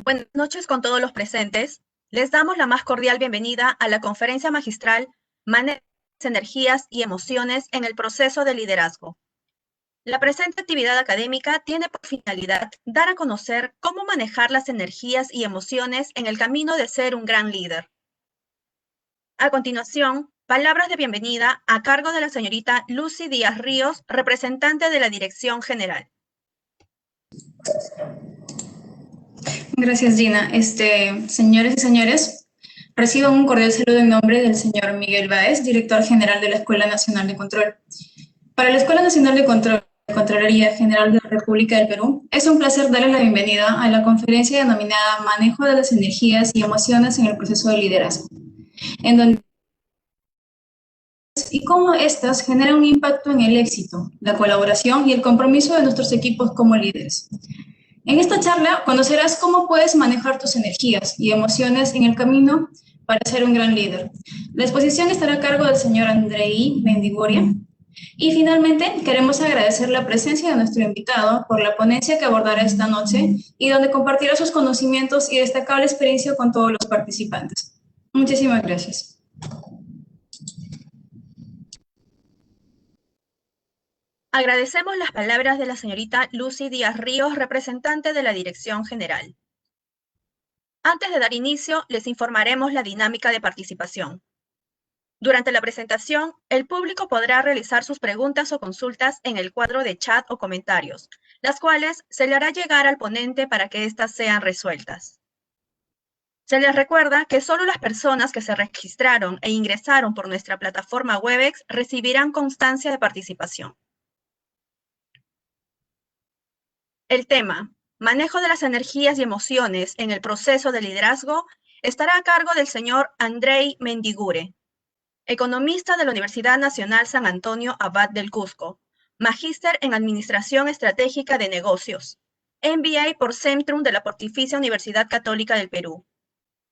Buenas noches con todos los presentes. Les damos la más cordial bienvenida a la conferencia magistral Manejo de las energías y emociones en el proceso de liderazgo. La presente actividad académica tiene por finalidad dar a conocer cómo manejar las energías y emociones en el camino de ser un gran líder. A continuación, palabras de bienvenida a cargo de la señorita Lucy Díaz Ríos, representante de la Dirección General. Gracias, Gina. Señores y señores, recibo un cordial saludo en nombre del señor Miguel Báez, director general de la Escuela Nacional de Control. Para la Escuela Nacional de Control, Contraloría General de la República del Perú, es un placer darles la bienvenida a la conferencia denominada Manejo de las energías y emociones en el proceso de liderazgo, en donde y cómo éstas generan un impacto en el éxito, la colaboración y el compromiso de nuestros equipos como líderes. En esta charla conocerás cómo puedes manejar tus energías y emociones en el camino para ser un gran líder. La exposición estará a cargo del señor Andrei Mendiguria. Y finalmente, queremos agradecer la presencia de nuestro invitado por la ponencia que abordará esta noche y donde compartirá sus conocimientos y destacable experiencia con todos los participantes. Muchísimas gracias. Agradecemos las palabras de la señorita Lucy Díaz Ríos, representante de la Dirección General. Antes de dar inicio, les informaremos la dinámica de participación. Durante la presentación, el público podrá realizar sus preguntas o consultas en el cuadro de chat o comentarios, las cuales se le hará llegar al ponente para que éstas sean resueltas. Se les recuerda que solo las personas que se registraron e ingresaron por nuestra plataforma Webex recibirán constancia de participación. El tema, manejo de las energías y emociones en el proceso de liderazgo, estará a cargo del señor Andrei Mendigure, economista de la Universidad Nacional San Antonio Abad del Cusco, magíster en Administración Estratégica de Negocios, MBA por Centrum de la Pontificia Universidad Católica del Perú.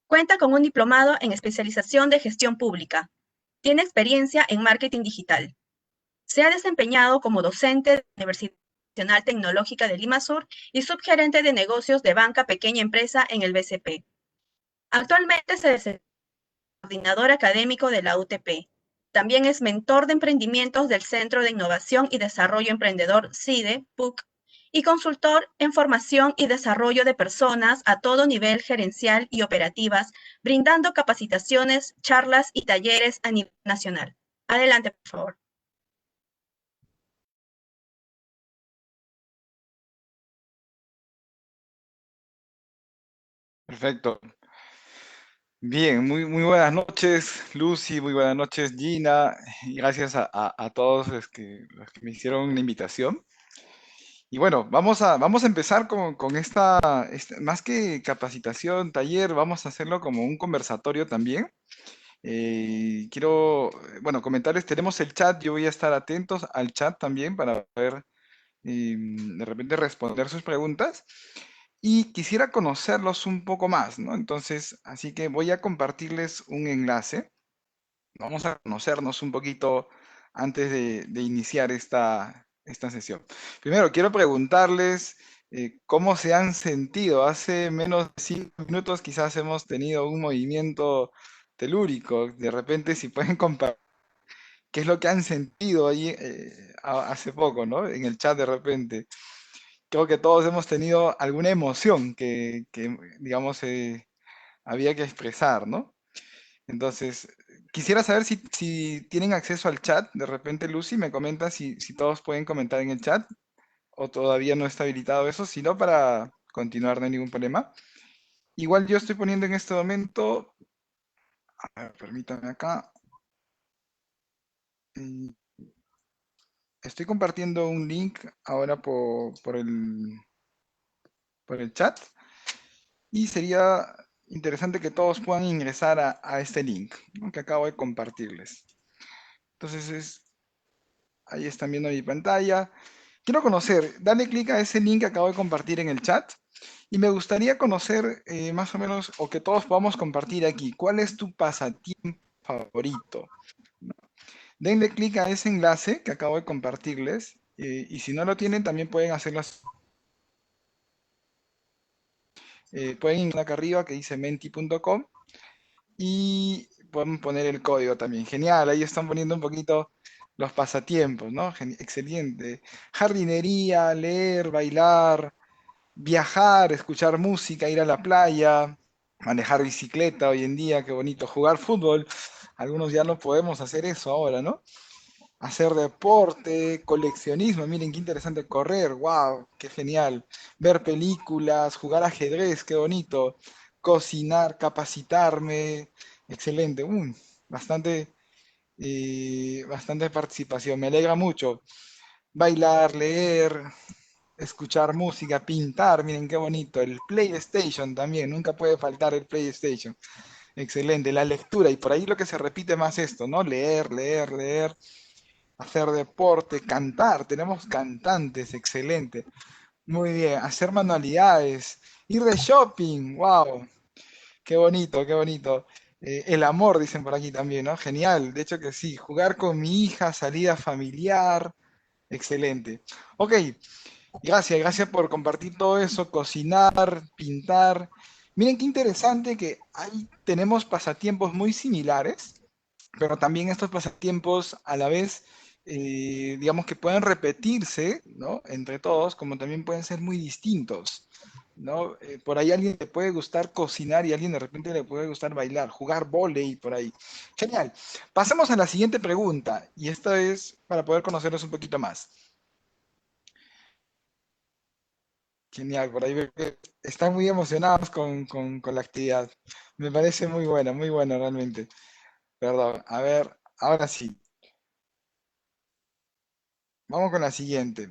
Cuenta con un diplomado en especialización de gestión pública. Tiene experiencia en marketing digital. Se ha desempeñado como docente de la Universidad Nacional Tecnológica de Lima Sur y subgerente de negocios de banca pequeña empresa en el BCP. Actualmente se desempeña como coordinador académico de la UTP. También es mentor de emprendimientos del Centro de Innovación y Desarrollo Emprendedor CIDE, PUC, y consultor en formación y desarrollo de personas a todo nivel gerencial y operativas, brindando capacitaciones, charlas y talleres a nivel nacional. Adelante, por favor. Perfecto. Bien, muy buenas noches, Lucy, muy buenas noches, Gina, y gracias a todos los que me hicieron la invitación. Y bueno, vamos a empezar con más que capacitación, taller, vamos a hacerlo como un conversatorio también. Bueno, comentarles, tenemos el chat, yo voy a estar atentos al chat también para poder de repente responder sus preguntas. Y quisiera conocerlos un poco más, ¿no? Entonces, así que voy a compartirles un enlace. Vamos a conocernos un poquito antes de iniciar esta sesión. Primero, quiero preguntarles cómo se han sentido. Hace menos de 5 minutos quizás hemos tenido un movimiento telúrico. De repente, si pueden compartir qué es lo que han sentido ahí hace poco, ¿no? En el chat de repente creo que todos hemos tenido alguna emoción que, digamos, había que expresar, ¿no? Entonces, quisiera saber si tienen acceso al chat. De repente, Lucy, me comenta si todos pueden comentar en el chat o todavía no está habilitado eso, sino para continuar, no hay ningún problema. Igual yo estoy poniendo en este momento, a ver, permítanme acá, y estoy compartiendo un link ahora por el chat. Y sería interesante que todos puedan ingresar a este link, ¿no? Que acabo de compartirles. Entonces, ahí están viendo mi pantalla. Quiero conocer, dale clic a ese link que acabo de compartir en el chat. Y me gustaría conocer más o menos, o que todos podamos compartir aquí, ¿cuál es tu pasatiempo favorito? ¿No? Denle clic a ese enlace que acabo de compartirles. Y si no lo tienen, también pueden hacerlo. pueden ir acá arriba que dice menti.com y pueden poner el código también. Genial, ahí están poniendo un poquito los pasatiempos, ¿no? Excelente. Jardinería, leer, bailar, viajar, escuchar música, ir a la playa, manejar bicicleta hoy en día, qué bonito, jugar fútbol. Algunos ya no podemos hacer eso ahora, ¿no? Hacer deporte, coleccionismo, miren qué interesante, correr, wow, qué genial. Ver películas, jugar ajedrez, qué bonito. Cocinar, capacitarme, excelente. Bastante, bastante participación, me alegra mucho. Bailar, leer, escuchar música, pintar, miren qué bonito. El PlayStation también, nunca puede faltar el PlayStation. Excelente, la lectura, y por ahí lo que se repite más esto, ¿no? Leer, leer, leer, hacer deporte, cantar, tenemos cantantes, excelente. Muy bien, hacer manualidades, ir de shopping, wow, qué bonito, qué bonito. El amor, dicen por aquí también, ¿no? Genial, de hecho que sí, jugar con mi hija, salida familiar, excelente. Ok, gracias, gracias por compartir todo eso, cocinar, pintar. Miren qué interesante que ahí tenemos pasatiempos muy similares, pero también estos pasatiempos a la vez, digamos que pueden repetirse, ¿no? Entre todos, como también pueden ser muy distintos, ¿no? Por ahí a alguien le puede gustar cocinar y a alguien de repente le puede gustar bailar, jugar vóley por ahí. Genial. Pasemos a la siguiente pregunta, y esta es para poder conocerlos un poquito más. Genial, por ahí veo que están muy emocionados con la actividad. Me parece muy buena realmente. Perdón, a ver, ahora sí. Vamos con la siguiente.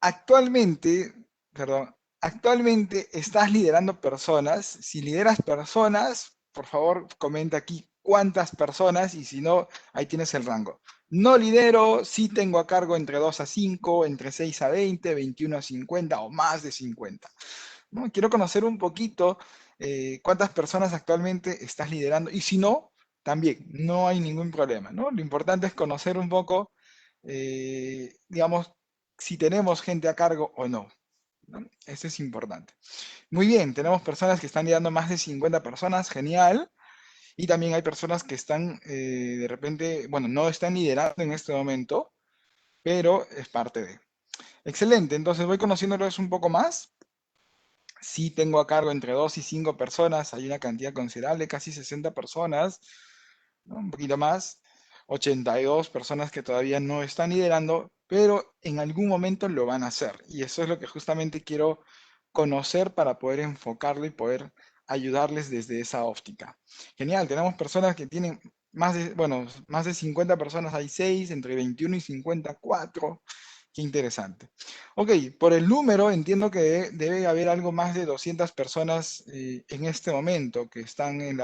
Actualmente, perdón, actualmente estás liderando personas. Si lideras personas, por favor, comenta aquí cuántas personas y si no, ahí tienes el rango. No lidero, sí tengo a cargo entre 2 a 5, entre 6 a 20, 21 a 50 o más de 50. ¿No? Quiero conocer un poquito cuántas personas actualmente estás liderando y si no, también, no hay ningún problema, ¿no? Lo importante es conocer un poco, digamos, si tenemos gente a cargo o no, ¿no? Eso es importante. Muy bien, tenemos personas que están liderando más de 50 personas, genial. Y también hay personas que están de repente, bueno, no están liderando en este momento, pero es parte de. Excelente, entonces voy conociéndolos un poco más. Sí tengo a cargo entre 2 y 5 personas, hay una cantidad considerable, casi 60 personas, ¿no? Un poquito más, 82 personas que todavía no están liderando, pero en algún momento lo van a hacer. Y eso es lo que justamente quiero conocer para poder enfocarlo y poder ayudarles desde esa óptica. Genial, tenemos personas que tienen más de, bueno, más de 50 personas, hay 6, entre 21 y 54. Qué interesante. Ok, por el número entiendo que debe haber algo más de 200 personas en este momento que están en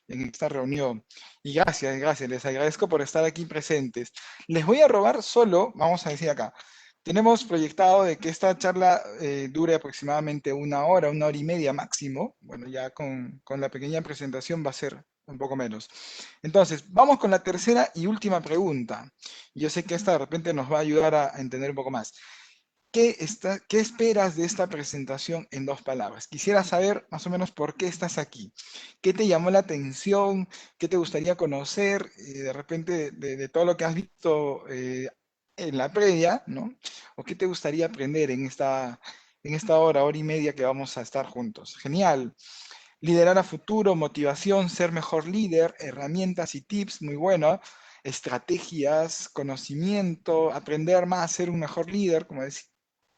esta reunión. Y gracias, gracias, les agradezco por estar aquí presentes. Les voy a robar solo, vamos a decir acá, tenemos proyectado de que esta charla dure aproximadamente una hora y media máximo. Bueno, ya con la pequeña presentación va a ser un poco menos. Entonces, vamos con la tercera y última pregunta. Yo sé que esta de repente nos va a ayudar a entender un poco más. ¿Qué esperas de esta presentación en 2 palabras? Quisiera saber más o menos por qué estás aquí. ¿Qué te llamó la atención? ¿Qué te gustaría conocer? De repente, de todo lo que has visto en la previa, ¿no? ¿O qué te gustaría aprender en esta hora y media que vamos a estar juntos? Genial. Liderar a futuro, motivación, ser mejor líder, herramientas y tips, muy bueno. Estrategias, conocimiento, aprender más, ser un mejor líder, como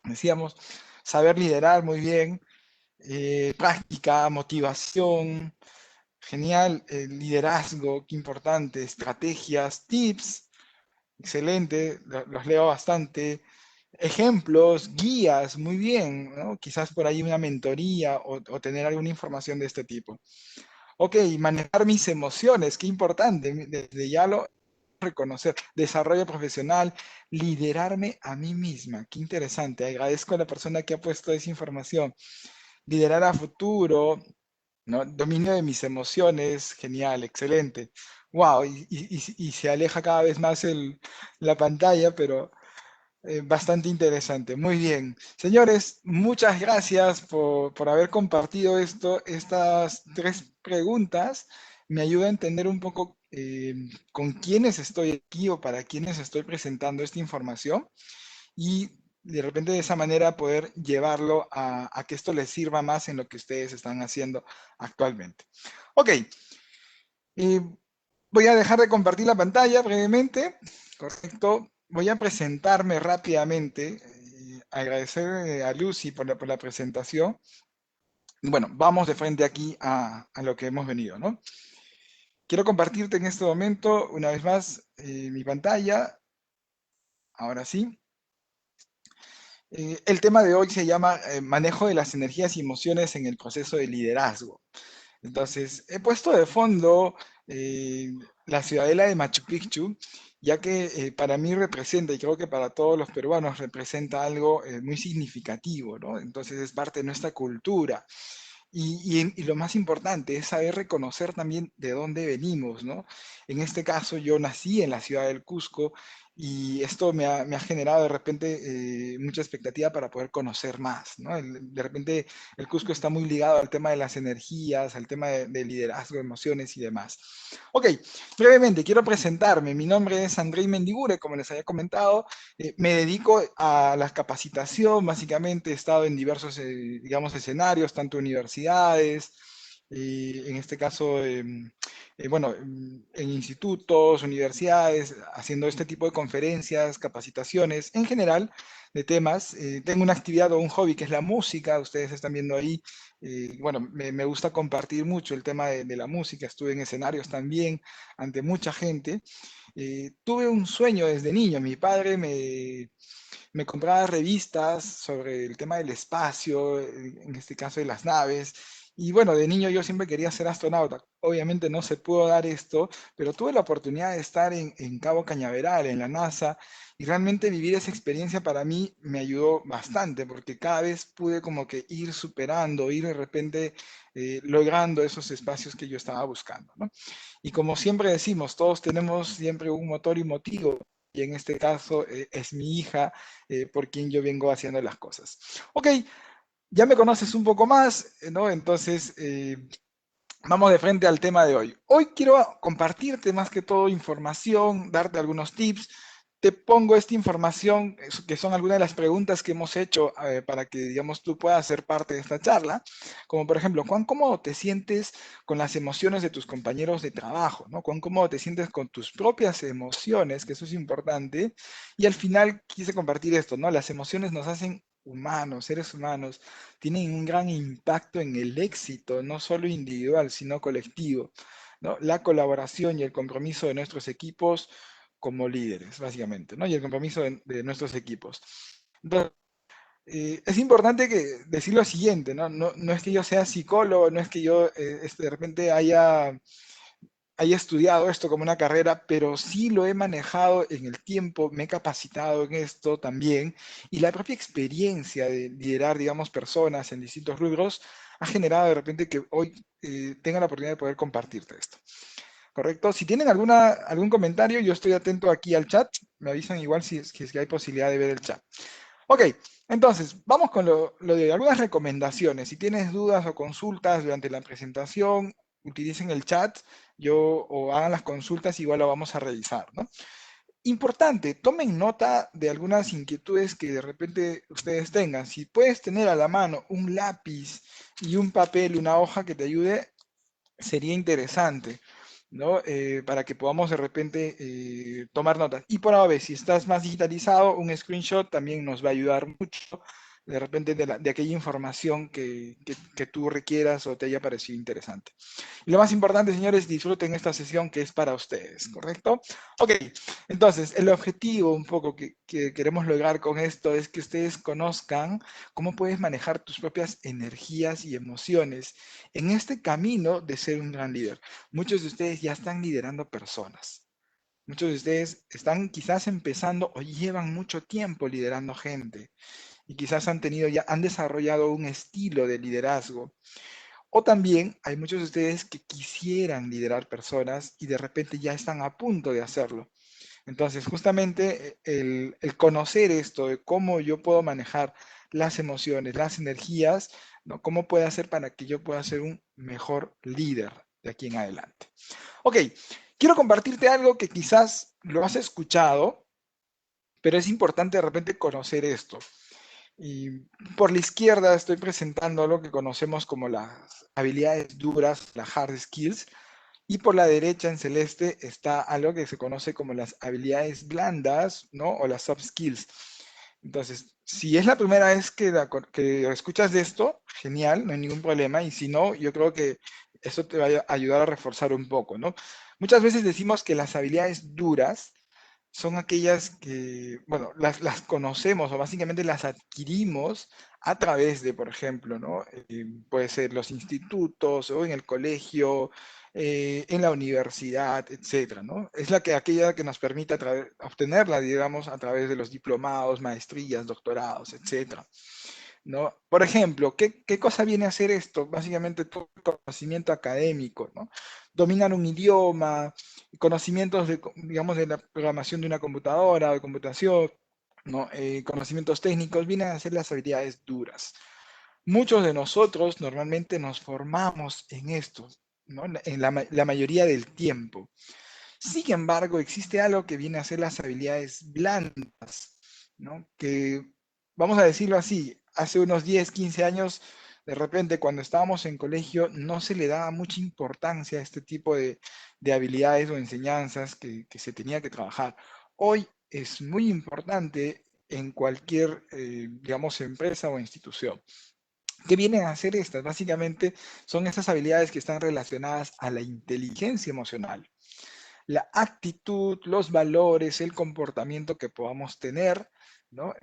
decíamos, saber liderar muy bien, práctica, motivación, genial, liderazgo, qué importante, estrategias, tips, excelente, los leo bastante, ejemplos, guías, muy bien, ¿no? Quizás por ahí una mentoría o tener alguna información de este tipo. Ok, manejar mis emociones, qué importante, desde ya lo reconocer, desarrollo profesional, liderarme a mí misma, qué interesante, agradezco a la persona que ha puesto esa información, liderar a futuro, ¿no? Dominio de mis emociones, genial, excelente, wow, y se aleja cada vez más la pantalla, pero Bastante interesante, muy bien. Señores, muchas gracias por haber compartido estas tres preguntas. Me ayuda a entender un poco con quiénes estoy aquí o para quiénes estoy presentando esta información y de repente de esa manera poder llevarlo a que esto les sirva más en lo que ustedes están haciendo actualmente. Ok, y voy a dejar de compartir la pantalla brevemente, correcto. Voy a presentarme rápidamente, agradecer a Lucy por la presentación. Bueno, vamos de frente aquí a lo que hemos venido, ¿no? Quiero compartirte en este momento, una vez más, mi pantalla. Ahora sí. El tema de hoy se llama manejo de las energías y emociones en el proceso de liderazgo. Entonces, he puesto de fondo eh, la ciudadela de Machu Picchu, ya que para mí representa, y creo que para todos los peruanos representa algo muy significativo, ¿no? Entonces es parte de nuestra cultura. Y lo más importante es saber reconocer también de dónde venimos, ¿no? En este caso, yo nací en la ciudad del Cusco y esto me ha generado de repente mucha expectativa para poder conocer más, ¿no? De repente el Cusco está muy ligado al tema de las energías, al tema de liderazgo, emociones y demás. Ok, brevemente quiero presentarme. Mi nombre es Andrei Mendigure, como les había comentado. Me dedico a la capacitación, básicamente he estado en diversos, digamos, escenarios, tanto universidades, en este caso, bueno, en institutos, universidades, haciendo este tipo de conferencias, capacitaciones, en general, de temas. Tengo una actividad o un hobby que es la música, ustedes están viendo ahí. Bueno, me gusta compartir mucho el tema de la música, estuve en escenarios también ante mucha gente. Tuve un sueño desde niño, mi padre me compraba revistas sobre el tema del espacio, en este caso de las naves. Y bueno, de niño yo siempre quería ser astronauta. Obviamente no se pudo dar esto, pero tuve la oportunidad de estar en Cabo Cañaveral, en la NASA, y realmente vivir esa experiencia para mí me ayudó bastante, porque cada vez pude como que ir superando, ir de repente logrando esos espacios que yo estaba buscando, ¿no? Y como siempre decimos, todos tenemos siempre un motor y motivo, y en este caso es mi hija por quien yo vengo haciendo las cosas. Ok, ya me conoces un poco más, ¿no? Entonces, vamos de frente al tema de hoy. Hoy quiero compartirte más que todo información, darte algunos tips. Te pongo esta información, que son algunas de las preguntas que hemos hecho para que, digamos, tú puedas ser parte de esta charla. Como por ejemplo, ¿cuán cómodo te sientes con las emociones de tus compañeros de trabajo? ¿No? ¿Cuán cómodo te sientes con tus propias emociones? Que eso es importante. Y al final quise compartir esto, ¿no? Las emociones nos hacen humanos, seres humanos, tienen un gran impacto en el éxito, no solo individual, sino colectivo, ¿no? La colaboración y el compromiso de nuestros equipos como líderes, básicamente, ¿no? Y el compromiso de nuestros equipos. Entonces, es importante decir lo siguiente, ¿no? No es que yo sea psicólogo, no es que yo de repente haya estudiado esto como una carrera, pero sí lo he manejado en el tiempo, me he capacitado en esto también, y la propia experiencia de liderar, digamos, personas en distintos rubros ha generado de repente que hoy tenga la oportunidad de poder compartirte esto. ¿Correcto? Si tienen algún comentario, yo estoy atento aquí al chat, me avisan igual si es que hay posibilidad de ver el chat. Ok, entonces, vamos con lo de algunas recomendaciones. Si tienes dudas o consultas durante la presentación, utilicen el chat o hagan las consultas, igual lo vamos a revisar, ¿no? Importante, tomen nota de algunas inquietudes que de repente ustedes tengan. Si puedes tener a la mano un lápiz y un papel, una hoja que te ayude, sería interesante, ¿no? Para que podamos de repente tomar notas. Y por ahora, si estás más digitalizado, un screenshot también nos va a ayudar mucho, de repente de aquella información que tú requieras o te haya parecido interesante. Y lo más importante, señores, disfruten esta sesión que es para ustedes, ¿correcto? Ok, entonces, el objetivo un poco que queremos lograr con esto es que ustedes conozcan cómo puedes manejar tus propias energías y emociones en este camino de ser un gran líder. Muchos de ustedes ya están liderando personas. Muchos de ustedes están quizás empezando o llevan mucho tiempo liderando gente y quizás han desarrollado un estilo de liderazgo. O también hay muchos de ustedes que quisieran liderar personas y de repente ya están a punto de hacerlo. Entonces, justamente el conocer esto de cómo yo puedo manejar las emociones, las energías, ¿no? ¿Cómo puedo hacer para que yo pueda ser un mejor líder de aquí en adelante? Ok, quiero compartirte algo que quizás lo has escuchado, pero es importante de repente conocer esto. Y por la izquierda estoy presentando lo que conocemos como las habilidades duras, las hard skills, y por la derecha en celeste está algo que se conoce como las habilidades blandas, ¿no? O las soft skills. Entonces, si es la primera vez que escuchas de esto, genial, no hay ningún problema. Y si no, yo creo que eso te va a ayudar a reforzar un poco, ¿no? Muchas veces decimos que las habilidades duras son aquellas que, bueno, las conocemos o básicamente las adquirimos a través de, por ejemplo, ¿no? Puede ser los institutos o en el colegio, en la universidad, etcétera, ¿no? Es aquella que nos permite obtenerla, digamos, a través de los diplomados, maestrías, doctorados, etcétera, ¿no? Por ejemplo, ¿qué cosa viene a hacer esto? Básicamente todo el conocimiento académico, ¿no? Dominar un idioma, conocimientos de, digamos, de la programación de una computadora, de computación, ¿no? Conocimientos técnicos, vienen a ser las habilidades duras. Muchos de nosotros normalmente nos formamos en esto, ¿no? En la mayoría del tiempo. Sin embargo, existe algo que viene a ser las habilidades blandas, ¿no? Que, vamos a decirlo así, hace unos 10, 15 años, de repente cuando estábamos en colegio, no se le daba mucha importancia a este tipo de habilidades o enseñanzas que se tenía que trabajar. Hoy es muy importante en cualquier, digamos, empresa o institución. ¿Qué vienen a hacer estas? Básicamente son esas habilidades que están relacionadas a la inteligencia emocional, la actitud, los valores, el comportamiento que podamos tener, ¿no?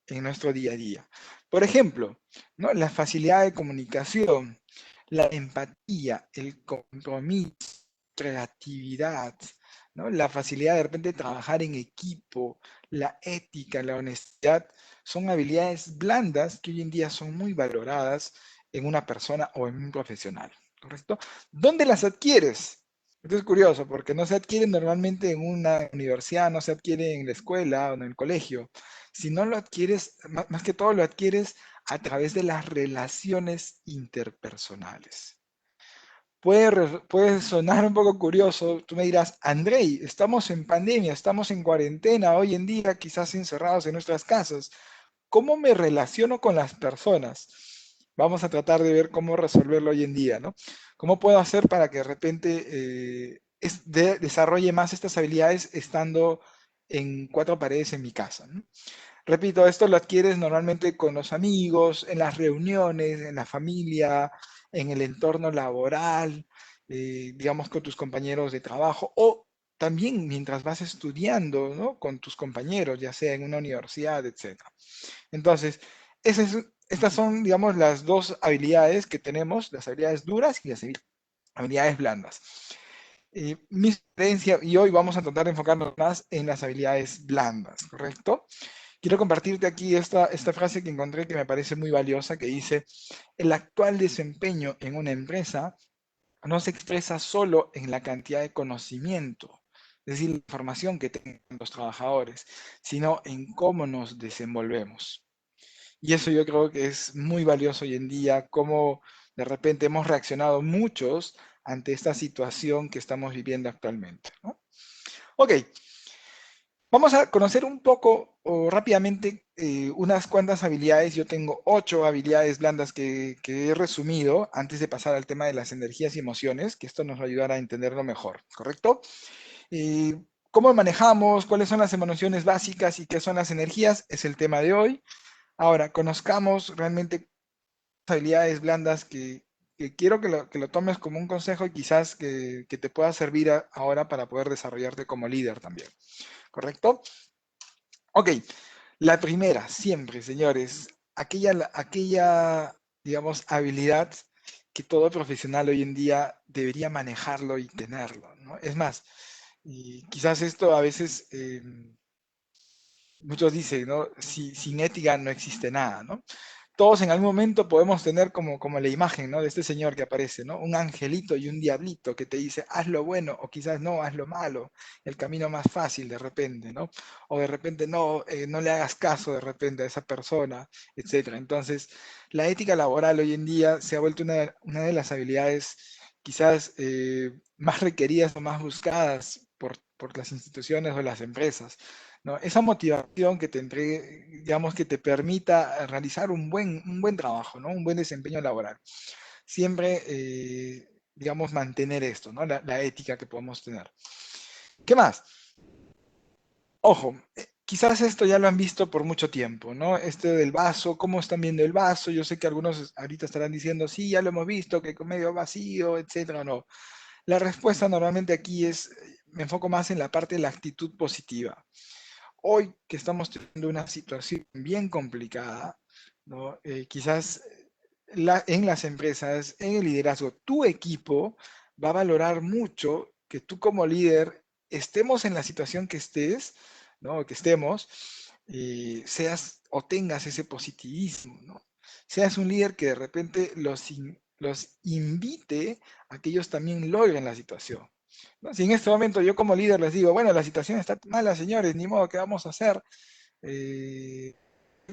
En nuestro día a día. Por ejemplo, ¿no? La facilidad de comunicación, la empatía, el compromiso, creatividad, ¿no? La facilidad de repente de trabajar en equipo, la ética, la honestidad, son habilidades blandas que hoy en día son muy valoradas en una persona o en un profesional, ¿correcto? ¿Dónde las adquieres? Esto es curioso porque no se adquiere normalmente en una universidad, no se adquiere en la escuela o en el colegio. Si no lo adquieres, más que todo lo adquieres a través de las relaciones interpersonales. Puede sonar un poco curioso, tú me dirás, Andrei, estamos en pandemia, estamos en cuarentena hoy en día, quizás encerrados en nuestras casas. ¿Cómo me relaciono con las personas? Vamos a tratar de ver cómo resolverlo hoy en día, ¿no? ¿Cómo puedo hacer para que de repente desarrolle más estas habilidades estando en cuatro paredes en mi casa, ¿no? Repito, esto lo adquieres normalmente con los amigos, en las reuniones, en la familia, en el entorno laboral, digamos con tus compañeros de trabajo o también mientras vas estudiando, ¿no? Con tus compañeros, ya sea en una universidad, etcétera. Entonces, estas son, digamos, las dos habilidades que tenemos, las habilidades duras y las habilidades blandas. Mi experiencia, y hoy vamos a tratar de enfocarnos más en las habilidades blandas, ¿correcto? Quiero compartirte aquí esta frase que encontré que me parece muy valiosa, que dice, el actual desempeño en una empresa no se expresa solo en la cantidad de conocimiento, es decir, la información que tienen los trabajadores, sino en cómo nos desenvolvemos. Y eso yo creo que es muy valioso hoy en día, cómo de repente hemos reaccionado muchos ante esta situación que estamos viviendo actualmente, ¿no? Ok, vamos a conocer un poco o rápidamente unas cuantas habilidades. Yo tengo 8 habilidades blandas que he resumido antes de pasar al tema de las energías y emociones, que esto nos va a ayudar a entenderlo mejor, ¿correcto? ¿Cómo manejamos? ¿Cuáles son las emociones básicas y qué son las energías? Es el tema de hoy. Ahora, conozcamos realmente habilidades blandas que quiero que lo tomes como un consejo y quizás que te pueda servir ahora para poder desarrollarte como líder también. ¿Correcto? Ok, la primera, siempre, señores, aquella, digamos, habilidad que todo profesional hoy en día debería manejarlo y tenerlo, ¿no? Es más, y quizás esto a veces muchos dicen, ¿no? Sin ética no existe nada, ¿no? todos en algún momento podemos tener como la imagen, ¿no? De este señor que aparece, ¿no? Un angelito y un diablito que te dice, haz lo bueno, o quizás no, haz lo malo, el camino más fácil de repente, ¿no? O de repente no, no le hagas caso de repente a esa persona, etcétera. Entonces, la ética laboral hoy en día se ha vuelto una de las habilidades quizás más requeridas o más buscadas por las instituciones o las empresas, ¿no? Esa motivación que te entregue, digamos, que te permita realizar un buen trabajo, ¿no? Un buen desempeño laboral. Siempre, digamos, mantener esto, ¿no? La ética que podemos tener. ¿Qué más? Ojo, quizás esto ya lo han visto por mucho tiempo, ¿no? Este del vaso, ¿cómo están viendo el vaso? Yo sé que algunos ahorita estarán diciendo, sí, ya lo hemos visto, que con medio vacío, etcétera, no. La respuesta normalmente aquí es, me enfoco más en la parte de la actitud positiva. Hoy que estamos teniendo una situación bien complicada, ¿no? Quizás en las empresas, en el liderazgo, tu equipo va a valorar mucho que tú como líder estemos en la situación que estés, ¿no? Que estemos, seas o tengas ese positivismo, ¿no? Seas un líder que de repente los invite a que ellos también logren la situación. ¿No? Si en este momento yo como líder les digo, bueno, la situación está mala, señores, ni modo, ¿qué vamos a hacer? Hay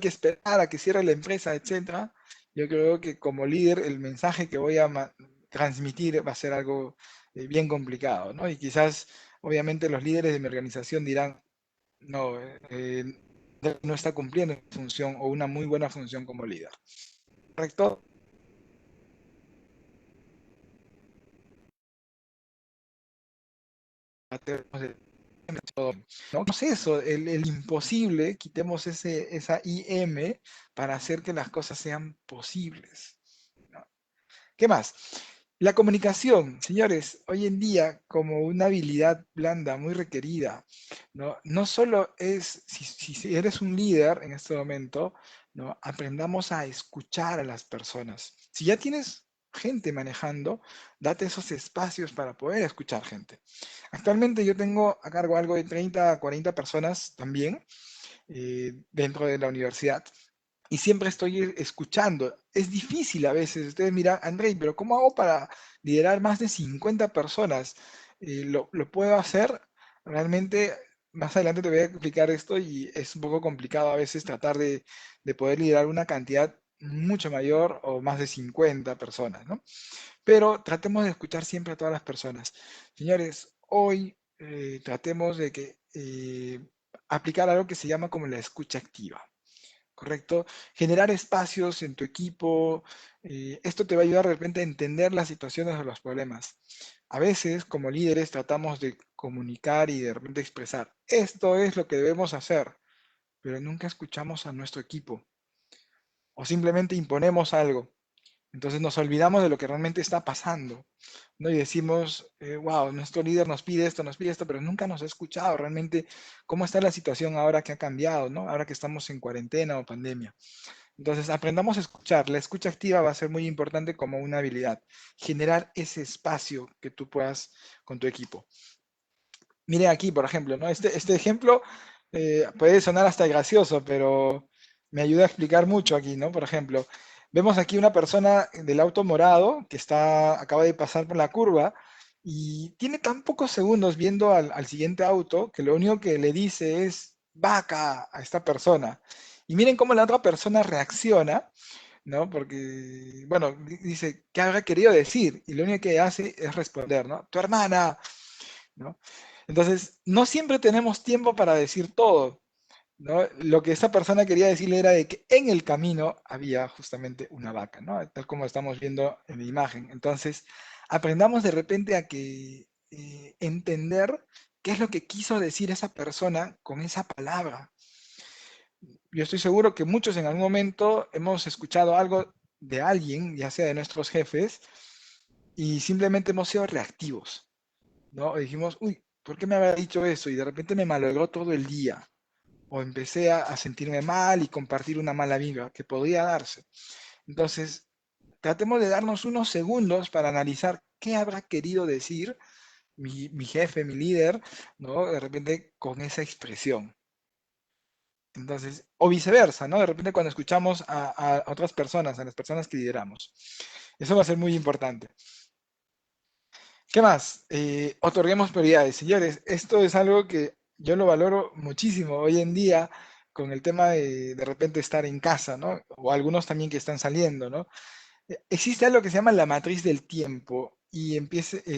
que esperar a que cierre la empresa, etcétera. Yo creo que como líder el mensaje que voy a transmitir va a ser algo bien complicado, ¿no? Y quizás, obviamente, los líderes de mi organización dirán, no, no está cumpliendo una función o una muy buena función como líder. ¿Correcto? ¿No? Es eso, el imposible, quitemos esa IM para hacer que las cosas sean posibles. ¿No? ¿Qué más? La comunicación, señores, hoy en día como una habilidad blanda muy requerida, ¿no? No solo es, si eres un líder en este momento, ¿no? Aprendamos a escuchar a las personas. Si ya tienes gente manejando, date esos espacios para poder escuchar gente. Actualmente yo tengo a cargo algo de 30 a 40 personas también dentro de la universidad y siempre estoy escuchando. Es difícil a veces. Ustedes miran, Andrei, pero ¿cómo hago para liderar más de 50 personas? ¿Lo puedo hacer? Realmente, más adelante te voy a explicar esto y es un poco complicado a veces tratar de poder liderar una cantidad mucho mayor o más de 50 personas, ¿no? Pero tratemos de escuchar siempre a todas las personas. Señores, hoy tratemos de aplicar algo que se llama como la escucha activa. ¿Correcto? Generar espacios en tu equipo, esto te va a ayudar de repente a entender las situaciones o los problemas. A veces, como líderes, tratamos de comunicar y de repente expresar, esto es lo que debemos hacer, pero nunca escuchamos a nuestro equipo o simplemente imponemos algo. Entonces nos olvidamos de lo que realmente está pasando, ¿no? Y decimos, wow, nuestro líder nos pide esto, pero nunca nos ha escuchado realmente cómo está la situación ahora que ha cambiado, ¿no? Ahora que estamos en cuarentena o pandemia. Entonces, aprendamos a escuchar. La escucha activa va a ser muy importante como una habilidad. Generar ese espacio que tú puedas con tu equipo. Miren aquí, por ejemplo, ¿no? Este ejemplo puede sonar hasta gracioso, pero me ayuda a explicar mucho aquí, ¿no? Por ejemplo, vemos aquí una persona del auto morado que acaba de pasar por la curva y tiene tan pocos segundos viendo al siguiente auto que lo único que le dice es vaca a esta persona. Y miren cómo la otra persona reacciona, ¿no? Porque, bueno, dice, ¿qué habrá querido decir? Y lo único que hace es responder, ¿no? Tu hermana, ¿no? Entonces, no siempre tenemos tiempo para decir todo, ¿no? Lo que esa persona quería decirle era de que en el camino había justamente una vaca, ¿no? Tal como estamos viendo en la imagen. Entonces, aprendamos de repente a entender qué es lo que quiso decir esa persona con esa palabra. Yo estoy seguro que muchos en algún momento hemos escuchado algo de alguien, ya sea de nuestros jefes, y simplemente hemos sido reactivos, ¿no? Dijimos, uy, ¿por qué me había dicho eso? Y de repente me malogró todo el día. O empecé a sentirme mal y compartir una mala vibra que podría darse. Entonces, tratemos de darnos unos segundos para analizar qué habrá querido decir mi jefe, mi líder, ¿no? De repente con esa expresión. Entonces, o viceversa, ¿no? De repente cuando escuchamos a otras personas, a las personas que lideramos. Eso va a ser muy importante. ¿Qué más? Otorguemos prioridades. Señores, esto es algo que yo lo valoro muchísimo hoy en día con el tema de repente estar en casa, ¿no? O algunos también que están saliendo, ¿no? Existe algo que se llama la matriz del tiempo y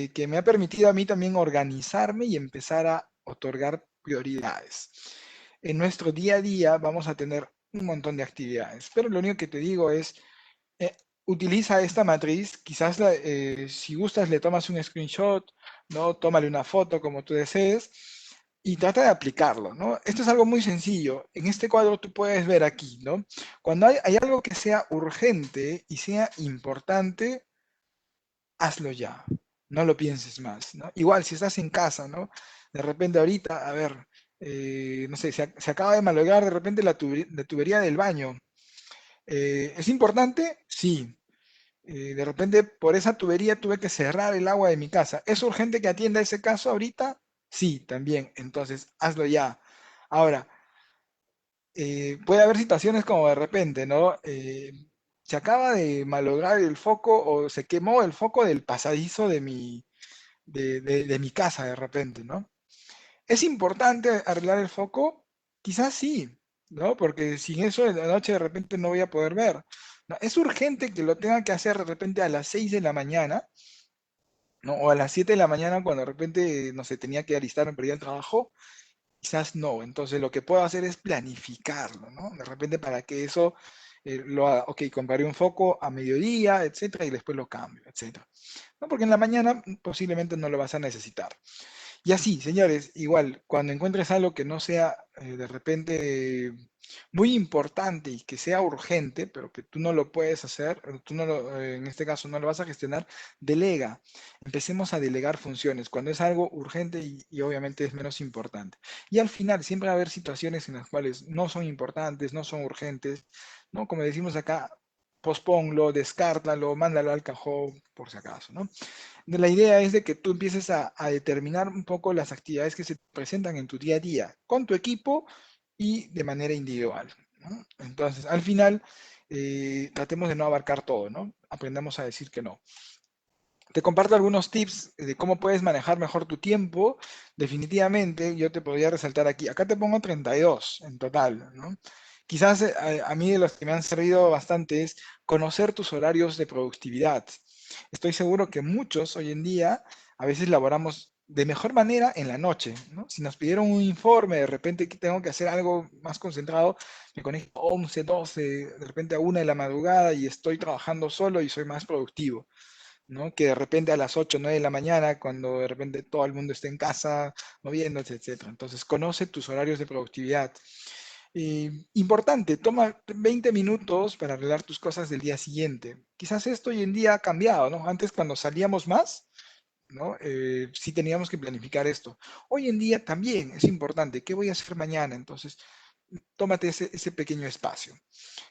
que me ha permitido a mí también organizarme y empezar a otorgar prioridades. En nuestro día a día vamos a tener un montón de actividades, pero lo único que te digo es, eh, utiliza esta matriz, quizás si gustas le tomas un screenshot, ¿no? Tómale una foto como tú desees y trata de aplicarlo, ¿no? Esto es algo muy sencillo. En este cuadro tú puedes ver aquí, ¿no? Cuando hay algo que sea urgente y sea importante, hazlo ya. No lo pienses más, ¿no? Igual si estás en casa, ¿no? De repente ahorita, a ver, no sé, se acaba de malograr de repente la tubería del baño. ¿Es importante? Sí. De repente por esa tubería tuve que cerrar el agua de mi casa. ¿Es urgente que atienda ese caso ahorita? Sí, también. Entonces, hazlo ya. Ahora, puede haber situaciones como de repente, ¿no? Se acaba de malograr el foco o se quemó el foco del pasadizo de mi casa de repente, ¿no? ¿Es importante arreglar el foco? Quizás sí, ¿no? Porque sin eso en la noche de repente no voy a poder ver. ¿No? Es urgente que lo tenga que hacer de repente a las 6 de la mañana, ¿no? O a las 7 de la mañana cuando de repente, no sé, tenía que alistarme para ir al trabajo. Quizás no. Entonces lo que puedo hacer es planificarlo, ¿no? De repente para que eso lo haga. Ok, compraré un foco a mediodía, etcétera, y después lo cambio, etcétera. ¿No? Porque en la mañana posiblemente no lo vas a necesitar. Y así, señores, igual, cuando encuentres algo que no sea de repente muy importante y que sea urgente, pero que tú no lo puedes hacer, tú no lo, en este caso no lo vas a gestionar, delega. Empecemos a delegar funciones cuando es algo urgente y obviamente es menos importante. Y al final siempre va a haber situaciones en las cuales no son importantes, no son urgentes, ¿no? Como decimos acá, posponlo, descártalo, mándalo al cajón por si acaso, ¿no? La idea es de que tú empieces a determinar un poco las actividades que se presentan en tu día a día con tu equipo y de manera individual, ¿no? Entonces, al final, tratemos de no abarcar todo, ¿no? Aprendamos a decir que no. Te comparto algunos tips de cómo puedes manejar mejor tu tiempo. Definitivamente, yo te podría resaltar aquí. Acá te pongo 32 en total, ¿no? Quizás a mí de los que me han servido bastante es conocer tus horarios de productividad. Estoy seguro que muchos hoy en día a veces laboramos de mejor manera en la noche, ¿no? Si nos pidieron un informe, de repente que tengo que hacer algo más concentrado, me conecto a 11, 12, de repente a 1 de la madrugada y estoy trabajando solo y soy más productivo. ¿No? Que de repente a las 8 9 de la mañana, cuando de repente todo el mundo esté en casa, moviéndose, etcétera. Entonces, conoce tus horarios de productividad. Importante, toma 20 minutos para arreglar tus cosas del día siguiente. Quizás esto hoy en día ha cambiado, ¿no? Antes cuando salíamos más, ¿no? Sí teníamos que planificar esto. Hoy en día también es importante, ¿qué voy a hacer mañana? Entonces, tómate ese pequeño espacio.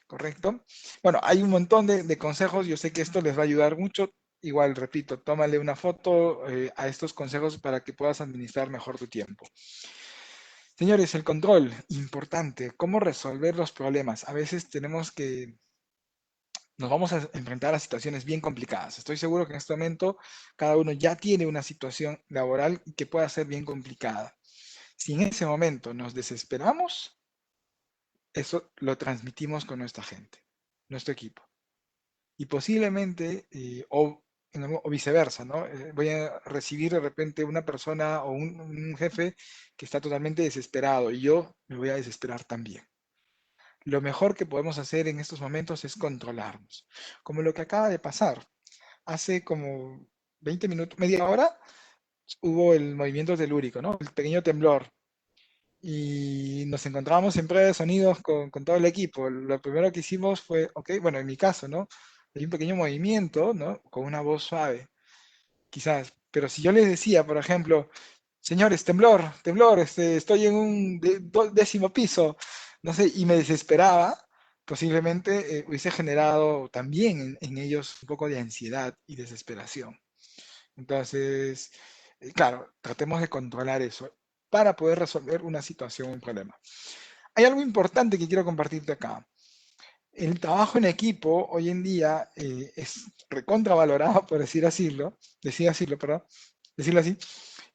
¿Correcto? Bueno, hay un montón de consejos, yo sé que esto les va a ayudar mucho. Igual, repito, tómale una foto a estos consejos para que puedas administrar mejor tu tiempo. Señores, el control, importante, cómo resolver los problemas. A veces nos vamos a enfrentar a situaciones bien complicadas. Estoy seguro que en este momento cada uno ya tiene una situación laboral que pueda ser bien complicada. Si en ese momento nos desesperamos, eso lo transmitimos con nuestra gente, nuestro equipo. Y posiblemente, o viceversa, ¿no? Voy a recibir de repente una persona o un jefe que está totalmente desesperado y yo me voy a desesperar también. Lo mejor que podemos hacer en estos momentos es controlarnos, como lo que acaba de pasar. Hace como 20 minutos, media hora, hubo el movimiento telúrico, ¿no? El pequeño temblor. Y nos encontrábamos en prueba de sonidos con todo el equipo. Lo primero que hicimos fue, ok, bueno, en mi caso, ¿no? Hay un pequeño movimiento, ¿no? Con una voz suave, quizás. Pero si yo les decía, por ejemplo, señores, temblor, temblor, estoy en un 10º piso, no sé, y me desesperaba, posiblemente hubiese generado también en ellos un poco de ansiedad y desesperación. Entonces, claro, tratemos de controlar eso para poder resolver una situación, un problema. hay algo importante que quiero compartirte acá. El trabajo en equipo hoy en día es recontravalorado, por decirlo así.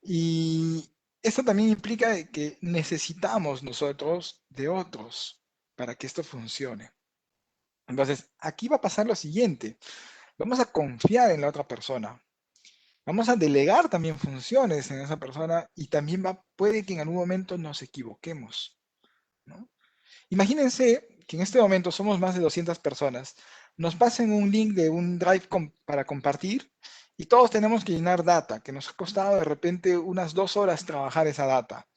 Y eso también implica de que necesitamos nosotros de otros para que esto funcione. Entonces, aquí va a pasar lo siguiente. Vamos a confiar en la otra persona. Vamos a delegar también funciones en esa persona y también puede que en algún momento nos equivoquemos, ¿no? Imagínense que en este momento somos más de 200 personas. Nos pasen un link de un drive para compartir y todos tenemos que llenar data, que nos ha costado de repente unas 2 horas trabajar esa data.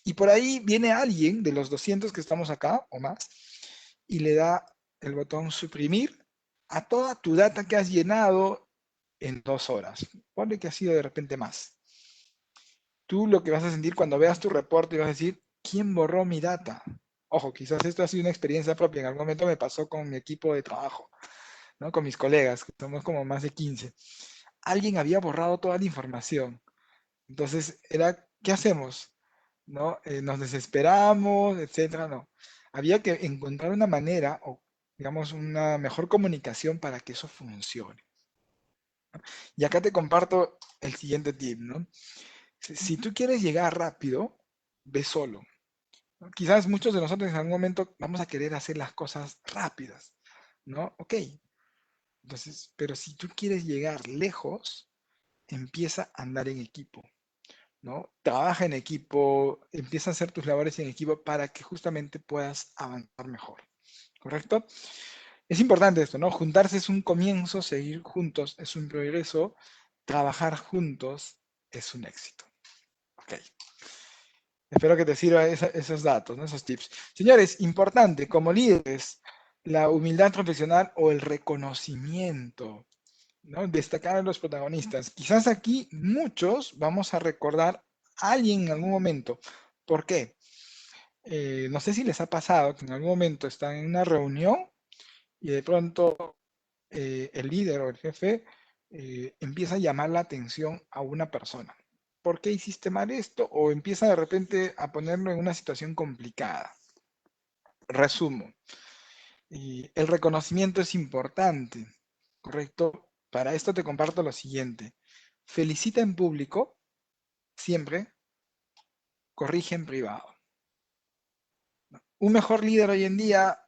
Y por ahí viene alguien de los 200 que estamos acá o más y le da el botón suprimir a toda tu data que has llenado en 2 horas. Ponle que ha sido de repente más. Tú lo que vas a sentir cuando veas tu reporte y vas a decir, ¿quién borró mi data? Ojo, quizás esto ha sido una experiencia propia. En algún momento me pasó con mi equipo de trabajo, ¿no? Con mis colegas, que somos como más de 15. Alguien había borrado toda la información. Entonces era, ¿qué hacemos? ¿No? Nos desesperamos, etcétera, no. Había que encontrar una manera o, digamos, una mejor comunicación para que eso funcione. Y acá te comparto el siguiente tip, ¿no? Si tú quieres llegar rápido, ve solo, ¿no? Quizás muchos de nosotros en algún momento vamos a querer hacer las cosas rápidas, ¿no? Ok. Entonces, pero si tú quieres llegar lejos, empieza a andar en equipo, ¿no? Trabaja en equipo, empieza a hacer tus labores en equipo para que justamente puedas avanzar mejor, ¿correcto? Es importante esto, ¿no? Juntarse es un comienzo, seguir juntos es un progreso, trabajar juntos es un éxito. Ok. Espero que te sirvan esos datos, ¿no? Esos tips. Señores, importante, como líderes, la humildad profesional o el reconocimiento, ¿no? Destacar a los protagonistas. Quizás aquí muchos vamos a recordar a alguien en algún momento. ¿Por qué? No sé si les ha pasado que en algún momento están en una reunión y de pronto el líder o el jefe empieza a llamar la atención a una persona. ¿Por qué hiciste mal esto? O empieza de repente a ponerlo en una situación complicada. Resumo. El reconocimiento es importante, ¿correcto? Para esto te comparto lo siguiente. Felicita en público, siempre, corrige en privado. Un mejor líder hoy en día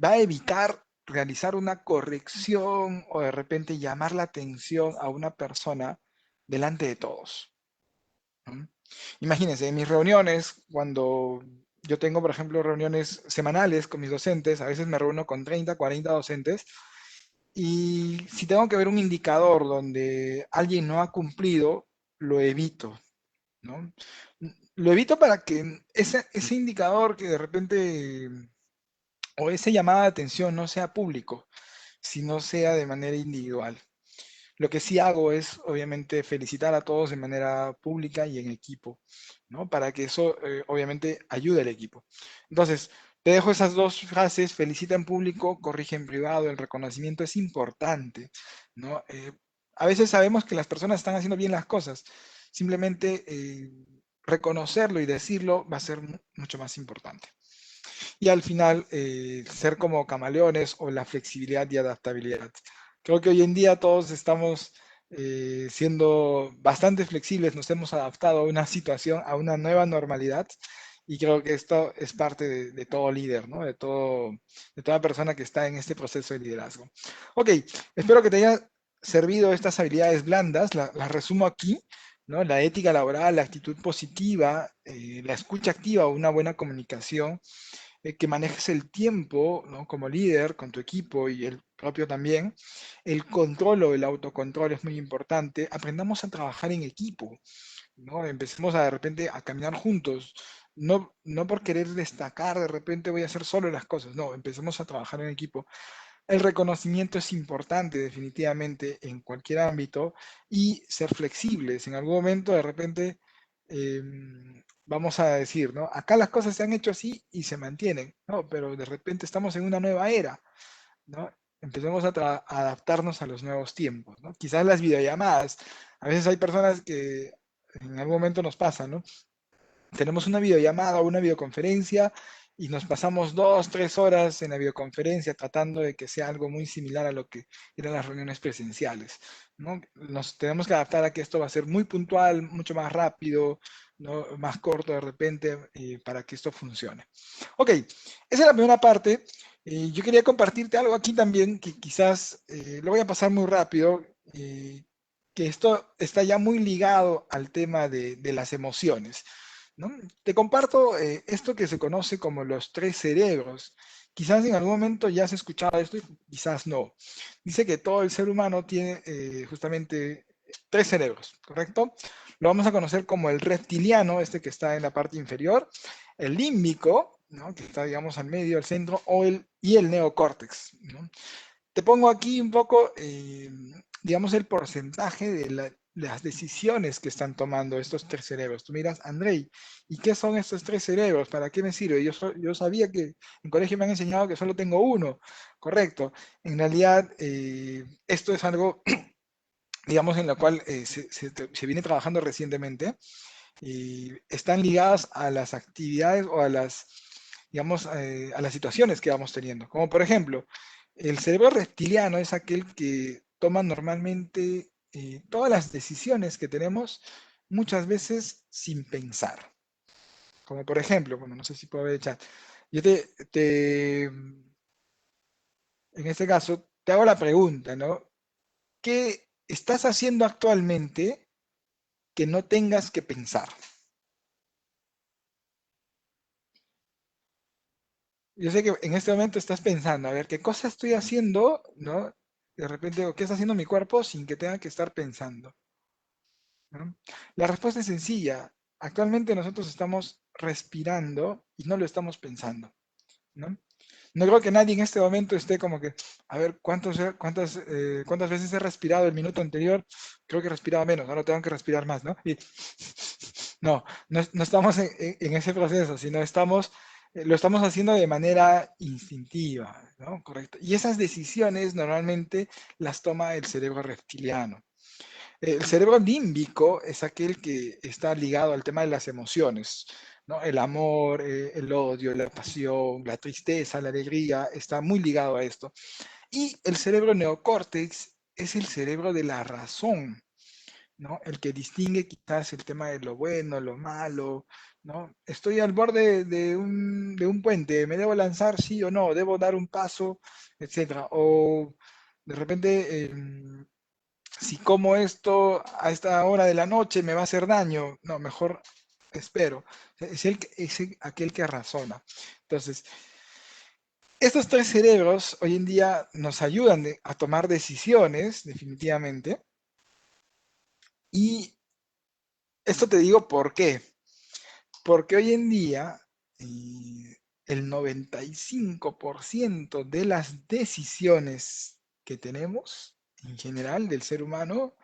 va a evitar realizar una corrección o de repente llamar la atención a una persona delante de todos, ¿no? Imagínense, en mis reuniones, cuando yo tengo, por ejemplo, reuniones semanales con mis docentes, a veces me reúno con 30, 40 docentes, y si tengo que ver un indicador donde alguien no ha cumplido, lo evito, ¿no? Lo evito para que ese indicador que de repente, o esa llamada de atención no sea público, sino sea de manera individual. Lo que sí hago es, obviamente, felicitar a todos de manera pública y en equipo, ¿no? Para que eso, obviamente, ayude al equipo. Entonces, te dejo esas dos frases: felicita en público, corrige en privado. El reconocimiento es importante, ¿no? A veces sabemos que las personas están haciendo bien las cosas. Simplemente reconocerlo y decirlo va a ser mucho más importante. Y al final, ser como camaleones o la flexibilidad y adaptabilidad. Creo que hoy en día todos estamos siendo bastante flexibles, nos hemos adaptado a una situación, a una nueva normalidad, y creo que esto es parte de todo líder, ¿no? De toda persona que está en este proceso de liderazgo. Ok, espero que te haya servido estas habilidades blandas, las resumo aquí, ¿no? La ética laboral, la actitud positiva, la escucha activa o una buena comunicación, que manejes el tiempo, ¿no? Como líder con tu equipo y el propio también. El control o el autocontrol es muy importante. Aprendamos a trabajar en equipo, ¿no? Empecemos de repente a caminar juntos. No, no por querer destacar, de repente voy a hacer solo las cosas. No, empecemos a trabajar en equipo. El reconocimiento es importante definitivamente en cualquier ámbito, y ser flexibles. En algún momento de repente vamos a decir, ¿no? Acá las cosas se han hecho así y se mantienen, ¿no? Pero de repente estamos en una nueva era, ¿no? Empecemos a adaptarnos a los nuevos tiempos, ¿no? Quizás las videollamadas. A veces hay personas que en algún momento nos pasa, ¿no? Tenemos una videollamada o una videoconferencia y nos pasamos 2, 3 horas en la videoconferencia tratando de que sea algo muy similar a lo que eran las reuniones presenciales, ¿no? Nos tenemos que adaptar a que esto va a ser muy puntual, mucho más rápido, ¿no? Más corto de repente, para que esto funcione. Ok, esa es la primera parte. Yo quería compartirte algo aquí también que quizás lo voy a pasar muy rápido, que esto está ya muy ligado al tema de las emociones, ¿no? Te comparto esto que se conoce como los tres cerebros. Quizás en algún momento ya has escuchado esto y quizás no. Dice que todo el ser humano tiene justamente tres cerebros, ¿correcto? Lo vamos a conocer como el reptiliano, este que está en la parte inferior, el límbico, ¿no? Que está, digamos, al medio, al centro, y el neocórtex, ¿no? Te pongo aquí un poco, digamos, el porcentaje de las decisiones que están tomando estos tres cerebros. Tú miras, Andrei, ¿y qué son estos tres cerebros? ¿Para qué me sirve? Yo sabía que en colegio me han enseñado que solo tengo uno. Correcto. En realidad, esto es algo, digamos, en lo cual se viene trabajando recientemente y están ligadas a las actividades o a las, digamos, a las situaciones que vamos teniendo. Como por ejemplo, el cerebro reptiliano es aquel que toma normalmente todas las decisiones que tenemos muchas veces sin pensar. Como por ejemplo, bueno, no sé si puedo ver el chat. Yo en este caso, te hago la pregunta, ¿no? ¿Qué estás haciendo actualmente que no tengas que pensar? Yo sé que en este momento estás pensando, a ver, ¿qué cosa estoy haciendo, no? De repente, ¿o qué está haciendo mi cuerpo sin que tenga que estar pensando? ¿No? La respuesta es sencilla. Actualmente nosotros estamos respirando y no lo estamos pensando, ¿no? No creo que nadie en este momento esté como que, a ver, ¿cuántas veces he respirado el minuto anterior? Creo que he respirado menos, ahora tengo que respirar más, ¿no? Y no estamos en ese proceso, sino lo estamos haciendo de manera instintiva, ¿no? Correcto. Y esas decisiones normalmente las toma el cerebro reptiliano. El cerebro límbico es aquel que está ligado al tema de las emociones, ¿no? El amor, el odio, la pasión, la tristeza, la alegría, está muy ligado a esto. Y el cerebro neocórtex es el cerebro de la razón, ¿no? El que distingue quizás el tema de lo bueno, lo malo, ¿no? Estoy al borde de un puente, ¿me debo lanzar sí o no? ¿Debo dar un paso, etcétera? O de repente, si como esto a esta hora de la noche me va a hacer daño, no, mejor espero. Aquel que razona. Entonces, estos tres cerebros hoy en día nos ayudan a tomar decisiones, definitivamente. Y esto te digo por qué. Porque hoy en día el 95% de las decisiones que tenemos en general del ser humano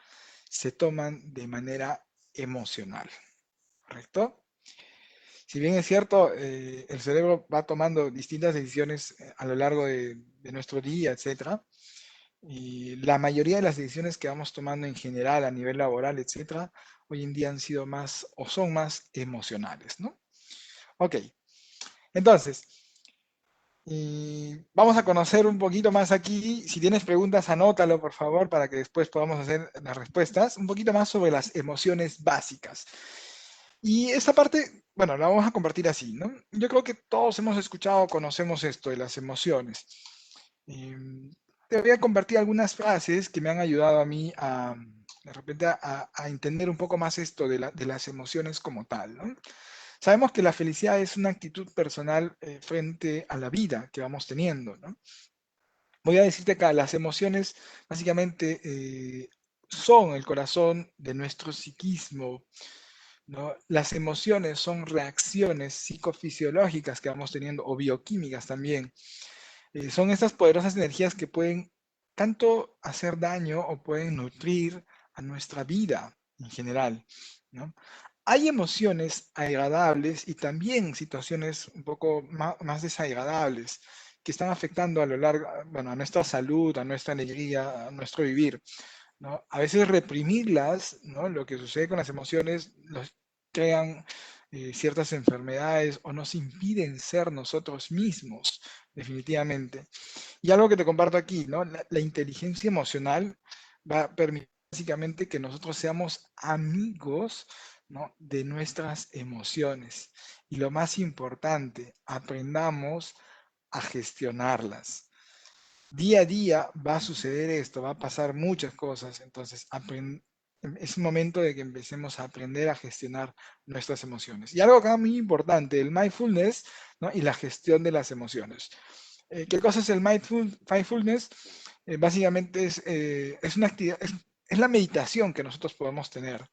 se toman de manera emocional, ¿correcto? Si bien es cierto, el cerebro va tomando distintas decisiones a lo largo de nuestro día, etcétera, y la mayoría de las decisiones que vamos tomando en general a nivel laboral, etcétera, hoy en día han sido más o son más emocionales, ¿no? Ok, entonces, vamos a conocer un poquito más aquí. Si tienes preguntas, anótalo, por favor, para que después podamos hacer las respuestas. Un poquito más sobre las emociones básicas. Y esta parte, bueno, la vamos a compartir así, ¿no? Yo creo que todos hemos escuchado, conocemos esto de las emociones. Te voy a compartir algunas frases que me han ayudado a mí de repente, a entender un poco más esto de las emociones como tal, ¿no? Sabemos que la felicidad es una actitud personal frente a la vida que vamos teniendo, ¿no? Voy a decirte acá, las emociones básicamente son el corazón de nuestro psiquismo, ¿no? Las emociones son reacciones psicofisiológicas que vamos teniendo, o bioquímicas también. Son estas poderosas energías que pueden tanto hacer daño o pueden nutrir a nuestra vida en general, ¿no? Hay emociones agradables y también situaciones un poco más desagradables que están afectando a lo largo, bueno, a nuestra salud, a nuestra alegría, a nuestro vivir, ¿no? A veces reprimirlas, ¿no? Lo que sucede con las emociones, crean ciertas enfermedades o nos impiden ser nosotros mismos, definitivamente. Y algo que te comparto aquí, ¿no? La inteligencia emocional va a permitir básicamente que nosotros seamos amigos, ¿no?, de nuestras emociones. Y lo más importante, aprendamos a gestionarlas. Día a día va a suceder esto, va a pasar muchas cosas, entonces es un momento de que empecemos a aprender a gestionar nuestras emociones. Y algo acá muy importante, el mindfulness, ¿no?, y la gestión de las emociones. ¿Qué cosa es el mindfulness? Básicamente es una actividad, es la meditación que nosotros podemos tener.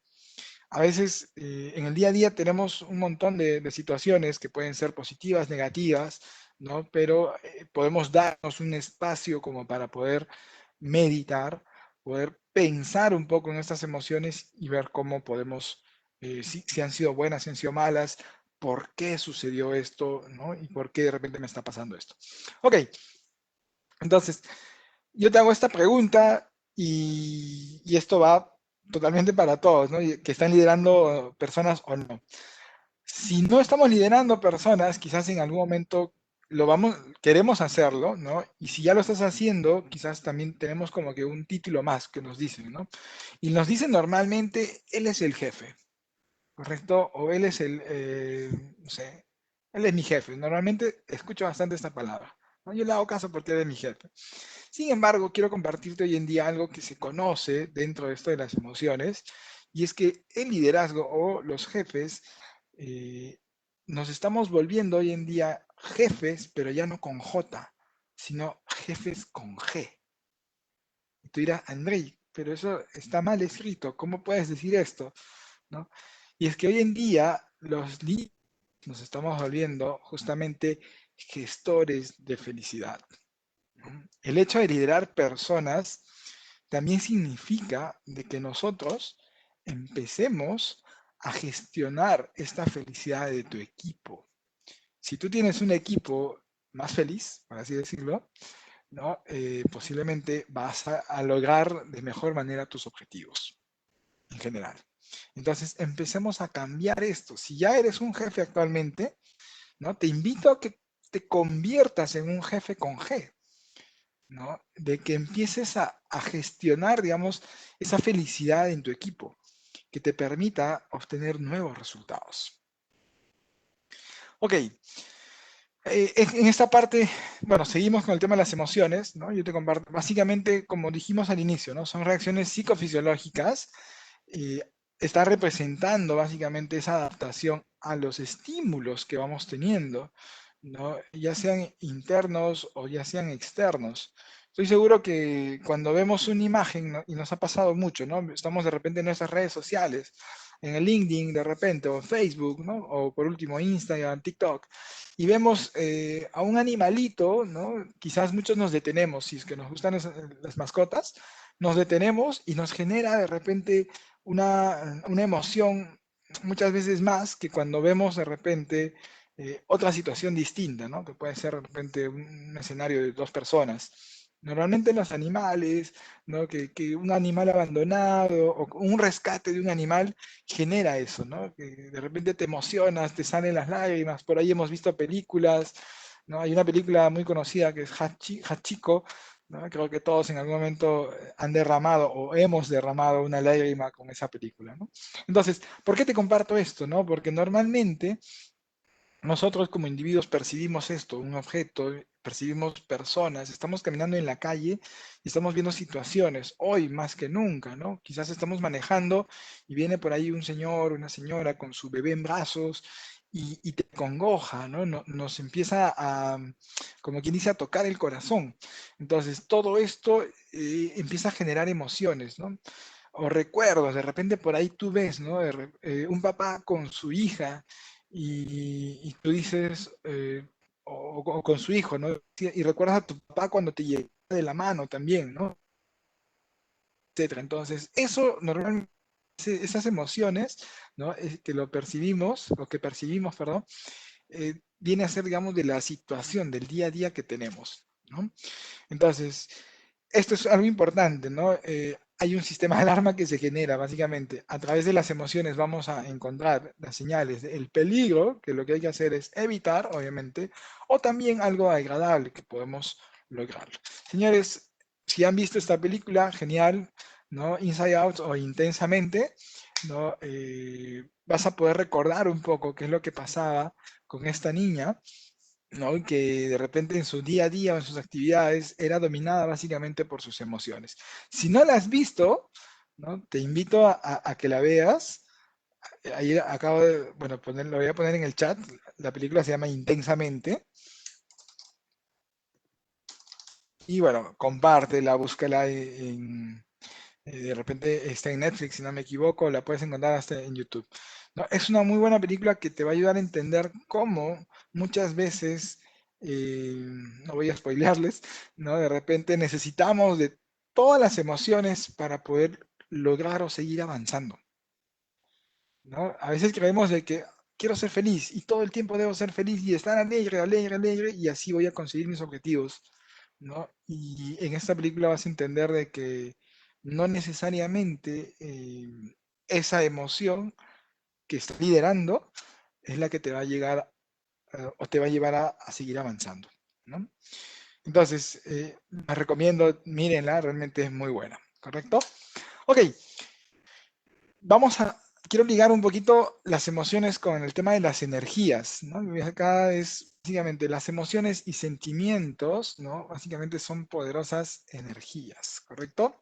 A veces en el día a día tenemos un montón de situaciones que pueden ser positivas, negativas, ¿no? Pero podemos darnos un espacio como para poder meditar, poder pensar un poco en estas emociones y ver cómo podemos, si han sido buenas, si han sido malas, por qué sucedió esto, ¿no? Y por qué de repente me está pasando esto. Ok, entonces, yo te hago esta pregunta y esto va totalmente para todos, ¿no? Que están liderando personas o no. Si no estamos liderando personas, quizás en algún momento queremos hacerlo, ¿no? Y si ya lo estás haciendo, quizás también tenemos como que un título más que nos dicen, ¿no? Y nos dicen normalmente, él es el jefe, ¿correcto? O él es no sé, él es mi jefe. Normalmente escucho bastante esta palabra, ¿no? Yo le hago caso porque él es mi jefe. Sin embargo, quiero compartirte hoy en día algo que se conoce dentro de esto de las emociones, y es que el liderazgo o los jefes, eh, nos estamos volviendo hoy en día jefes, pero ya no con J, sino jefes con G. Y tú dirás, Andrei, pero eso está mal escrito, ¿cómo puedes decir esto? ¿No? Y es que hoy en día los líderes nos estamos volviendo justamente gestores de felicidad. El hecho de liderar personas también significa de que nosotros empecemos a gestionar esta felicidad de tu equipo. Si tú tienes un equipo más feliz, por así decirlo, ¿no? Posiblemente vas a lograr de mejor manera tus objetivos en general. Entonces, empecemos a cambiar esto. Si ya eres un jefe actualmente, ¿no?, te invito a que te conviertas en un jefe con G, ¿no? De que empieces a gestionar, digamos, esa felicidad en tu equipo, que te permita obtener nuevos resultados. Ok, en esta parte, bueno, seguimos con el tema de las emociones, ¿no? Yo te comparto, básicamente, como dijimos al inicio, ¿no?, son reacciones psicofisiológicas, eh, está representando básicamente esa adaptación a los estímulos que vamos teniendo, ¿no?, ya sean internos o ya sean externos. Estoy seguro que cuando vemos una imagen, ¿no?, y nos ha pasado mucho, ¿no?, estamos de repente en nuestras redes sociales, en el LinkedIn de repente, o Facebook, ¿no?, o por último Instagram, TikTok, y vemos a un animalito, ¿no? Quizás muchos nos detenemos, si es que nos gustan las mascotas, nos detenemos y nos genera de repente una emoción muchas veces más que cuando vemos de repente otra situación distinta, ¿no? Que puede ser de repente un escenario de dos personas. Normalmente los animales, ¿no?, que un animal abandonado o un rescate de un animal genera eso, ¿no? Que de repente te emocionas, te salen las lágrimas. Por ahí hemos visto películas, ¿no? Hay una película muy conocida que es Hachiko, ¿no? Creo que todos en algún momento han derramado o hemos derramado una lágrima con esa película, ¿no? Entonces, ¿por qué te comparto esto, no? Porque normalmente nosotros como individuos percibimos esto, un objeto, percibimos personas, estamos caminando en la calle y estamos viendo situaciones, hoy más que nunca, ¿no? Quizás estamos manejando y viene por ahí un señor, una señora con su bebé en brazos y te congoja, ¿no? Nos empieza a, como quien dice, a tocar el corazón. Entonces, todo esto empieza a generar emociones, ¿no? O recuerdos, de repente por ahí tú ves, ¿no? Un papá con su hija y tú dices, o con su hijo, ¿no? Y recuerdas a tu papá cuando te llevaba de la mano también, ¿no? Etcétera. Entonces, eso normalmente, esas emociones, ¿no?, que lo percibimos, o que percibimos, perdón, viene a ser, digamos, de la situación, del día a día que tenemos, ¿no? Entonces, esto es algo importante, ¿no? hay un sistema de alarma que se genera, básicamente. A través de las emociones vamos a encontrar las señales del peligro, que lo que hay que hacer es evitar, obviamente, o también algo agradable que podemos lograr. Señores, si han visto esta película, genial, ¿no? Inside Out o Intensamente, ¿no? Vas a poder recordar un poco qué es lo que pasaba con esta niña, ¿no? Que de repente en su día a día o en sus actividades era dominada básicamente por sus emociones. Si no la has visto, ¿no? Te invito a que la veas. Ahí acabo de, bueno, lo voy a poner en el chat. La película se llama Intensamente. Y bueno, compártela, búscala de repente está en Netflix, si no me equivoco, la puedes encontrar hasta en YouTube. ¿No? Es una muy buena película que te va a ayudar a entender cómo muchas veces, no voy a spoilearles, ¿no? De repente necesitamos de todas las emociones para poder lograr o seguir avanzando, ¿no? A veces creemos de que quiero ser feliz y todo el tiempo debo ser feliz y estar alegre, alegre, alegre y así voy a conseguir mis objetivos, ¿no? Y en esta película vas a entender de que no necesariamente esa emoción que está liderando es la que te va a llegar o te va a llevar a seguir avanzando, ¿no? Entonces, les recomiendo, mírenla, realmente es muy buena, ¿correcto? Ok, quiero ligar un poquito las emociones con el tema de las energías, ¿no? Acá es básicamente las emociones y sentimientos, ¿no? Básicamente son poderosas energías, ¿correcto?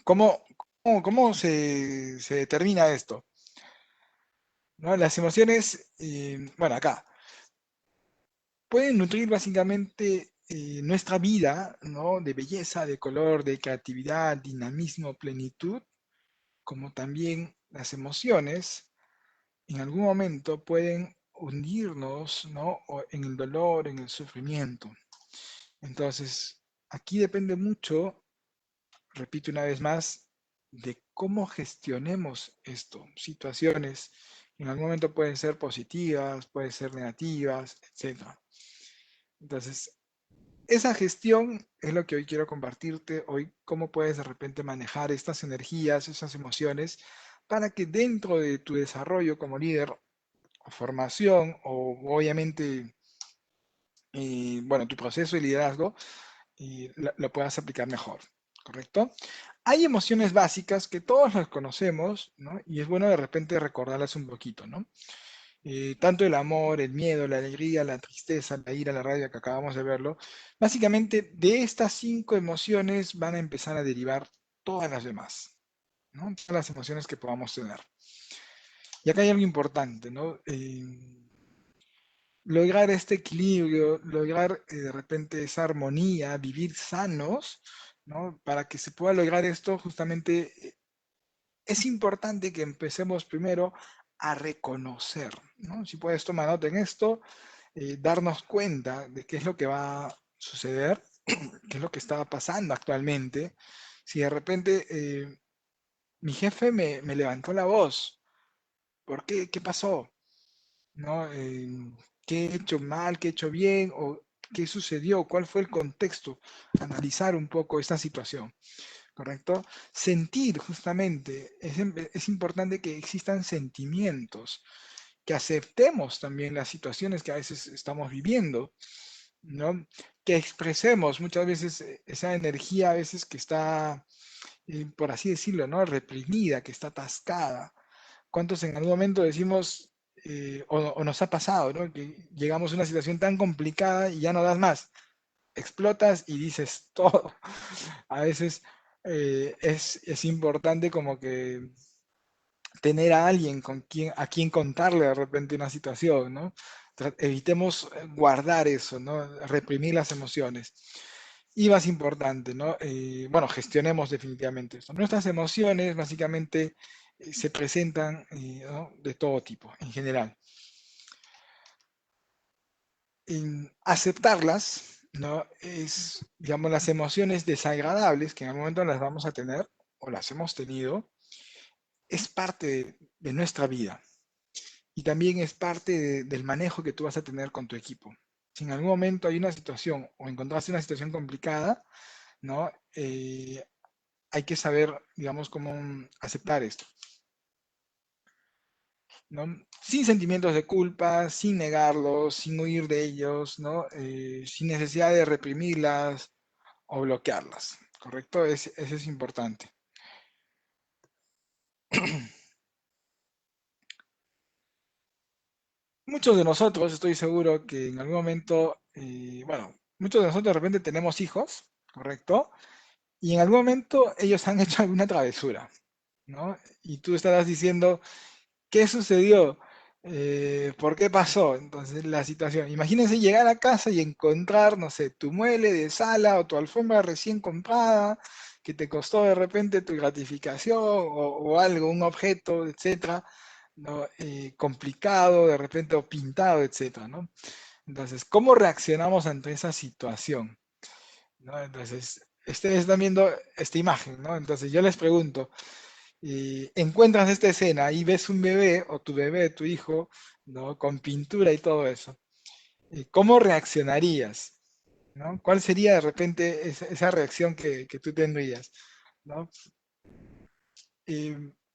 ¿Cómo se determina esto? ¿No? Las emociones, bueno, acá, pueden nutrir básicamente nuestra vida, ¿no? De belleza, de color, de creatividad, dinamismo, plenitud, como también las emociones en algún momento pueden hundirnos, ¿no? En el dolor, en el sufrimiento. Entonces, aquí depende mucho, repito una vez más, de cómo gestionemos esto. Situaciones en algún momento pueden ser positivas, pueden ser negativas, etc. Entonces, esa gestión es lo que hoy quiero compartirte, hoy cómo puedes de repente manejar estas energías, esas emociones, para que dentro de tu desarrollo como líder o formación o obviamente, bueno, tu proceso de liderazgo lo puedas aplicar mejor, ¿correcto? Hay emociones básicas que todos las conocemos, ¿no? Y es bueno de repente recordarlas un poquito, ¿no? Tanto el amor, el miedo, la alegría, la tristeza, la ira, la rabia, que acabamos de verlo, básicamente de estas 5 emociones van a empezar a derivar todas las demás, ¿no? Todas las emociones que podamos tener. Y acá hay algo importante, ¿no? Lograr este equilibrio, lograr de repente esa armonía, vivir sanos, ¿no? Para que se pueda lograr esto, justamente es importante que empecemos primero a reconocer, ¿no? Si puedes tomar nota en esto, darnos cuenta de qué es lo que va a suceder, qué es lo que está pasando actualmente. Si de repente mi jefe me levantó la voz, ¿por qué? ¿Qué pasó? ¿No? ¿Qué he hecho mal? ¿Qué he hecho bien? ¿O qué sucedió? ¿Cuál fue el contexto? Analizar un poco esta situación, ¿correcto? Sentir justamente, es importante que existan sentimientos, que aceptemos también las situaciones que a veces estamos viviendo, ¿no? Que expresemos muchas veces esa energía a veces que está, por así decirlo, ¿no? Reprimida, que está atascada. ¿Cuántos en algún momento decimos, o nos ha pasado, ¿no? Que llegamos a una situación tan complicada y ya no das más? Explotas y dices todo. A veces es importante como que tener a alguien a quien contarle de repente una situación, ¿no? Evitemos guardar eso, ¿no? Reprimir las emociones. Y más importante, ¿no? Bueno, gestionemos definitivamente esto. Nuestras emociones básicamente se presentan, ¿no? De todo tipo, en general. Aceptarlas, ¿no? Es, digamos, las emociones desagradables que en algún momento las vamos a tener o las hemos tenido, es parte de nuestra vida y también es parte del manejo que tú vas a tener con tu equipo. Si en algún momento hay una situación o encontraste una situación complicada, ¿no? hay que saber, digamos, cómo aceptar esto, ¿no? Sin sentimientos de culpa, sin negarlos, sin huir de ellos, ¿no? Sin necesidad de reprimirlas o bloquearlas, ¿correcto? Eso es importante. Muchos de nosotros, estoy seguro que en algún momento, bueno, muchos de nosotros de repente tenemos hijos, ¿correcto? Y en algún momento ellos han hecho alguna travesura, ¿no? Y tú estarás diciendo, ¿qué sucedió? ¿Por qué pasó? Entonces, la situación. Imagínense llegar a casa y encontrar, no sé, tu mueble de sala o tu alfombra recién comprada, que te costó de repente tu gratificación o algo, un objeto, etcétera, ¿no? Complicado, de repente, o pintado, etcétera, ¿no? Entonces, ¿cómo reaccionamos ante esa situación? ¿No? Entonces, ustedes están viendo esta imagen, ¿no? Entonces, yo les pregunto, encuentras esta escena y ves un bebé o tu bebé, tu hijo, ¿no? Con pintura y todo eso, ¿cómo reaccionarías? ¿No? ¿Cuál sería de repente esa reacción que tú tendrías? ¿No?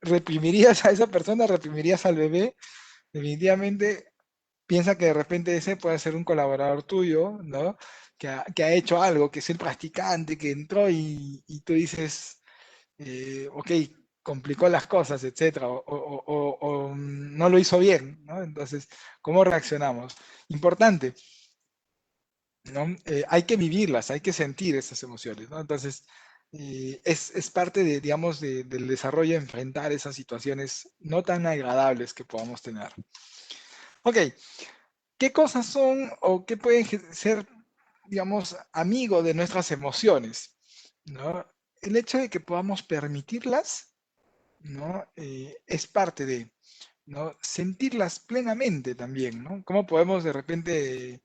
¿Reprimirías a esa persona? ¿Reprimirías al bebé? Definitivamente piensa que de repente ese puede ser un colaborador tuyo, ¿no? Que ha hecho algo, que es el practicante, que entró y tú dices, ok, complicó las cosas, etcétera, o no lo hizo bien, ¿no? Entonces, ¿cómo reaccionamos? Importante, ¿no? Hay que vivirlas, hay que sentir esas emociones, ¿no? Entonces, es parte de, digamos, del desarrollo, enfrentar esas situaciones no tan agradables que podamos tener. Ok, ¿qué cosas son o qué pueden ser, digamos, amigos de nuestras emociones? ¿No? El hecho de que podamos permitirlas, ¿no? Es parte de, ¿no? Sentirlas plenamente también, ¿no? ¿Cómo podemos de repente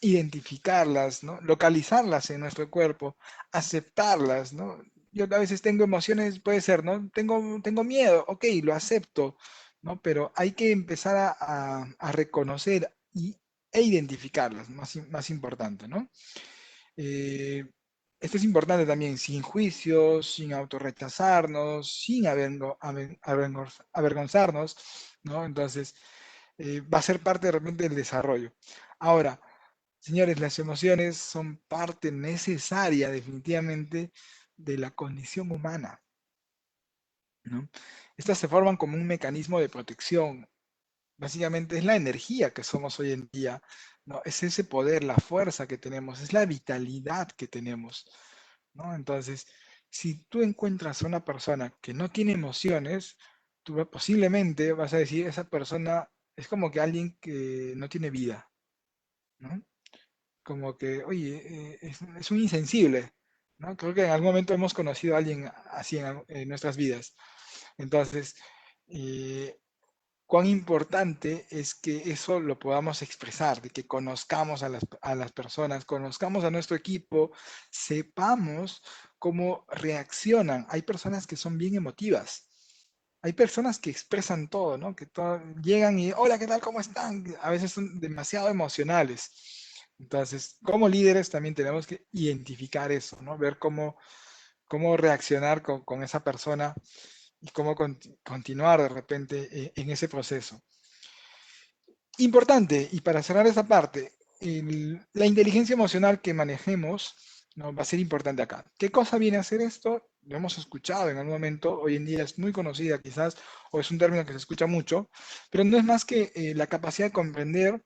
identificarlas, ¿no? Localizarlas en nuestro cuerpo, aceptarlas, ¿no? Yo a veces tengo emociones, puede ser, ¿no? Tengo miedo, ok, lo acepto, ¿no? Pero hay que empezar a reconocer e identificarlas, más importante, ¿no? Eh, Esto es importante también, sin juicios, sin autorrechazarnos, sin avergonzarnos, ¿no? Entonces, va a ser parte de repente del desarrollo. Ahora, señores, las emociones son parte necesaria definitivamente de la condición humana, ¿no? Estas se forman como un mecanismo de protección. Básicamente es la energía que somos hoy en día, ¿no? Es ese poder, la fuerza que tenemos, es la vitalidad que tenemos, ¿no? Entonces, si tú encuentras a una persona que no tiene emociones, tú posiblemente vas a decir, esa persona es como que alguien que no tiene vida, ¿no? Como que, oye, es un insensible, ¿no? Creo que en algún momento hemos conocido a alguien así en nuestras vidas. Entonces, eh, cuán importante es que eso lo podamos expresar, de que conozcamos a las personas, conozcamos a nuestro equipo, sepamos cómo reaccionan. Hay personas que son bien emotivas. Hay personas que expresan todo, ¿no? Que llegan y, hola, ¿qué tal? ¿Cómo están? A veces son demasiado emocionales. Entonces, como líderes también tenemos que identificar eso, ¿no? Ver cómo reaccionar con esa persona y cómo continuar de repente en ese proceso. Importante, y para cerrar esa parte, la inteligencia emocional que manejemos, ¿no? Va a ser importante acá. ¿Qué cosa viene a hacer esto? Lo hemos escuchado en algún momento, hoy en día es muy conocida quizás, o es un término que se escucha mucho, pero no es más que la capacidad de comprender,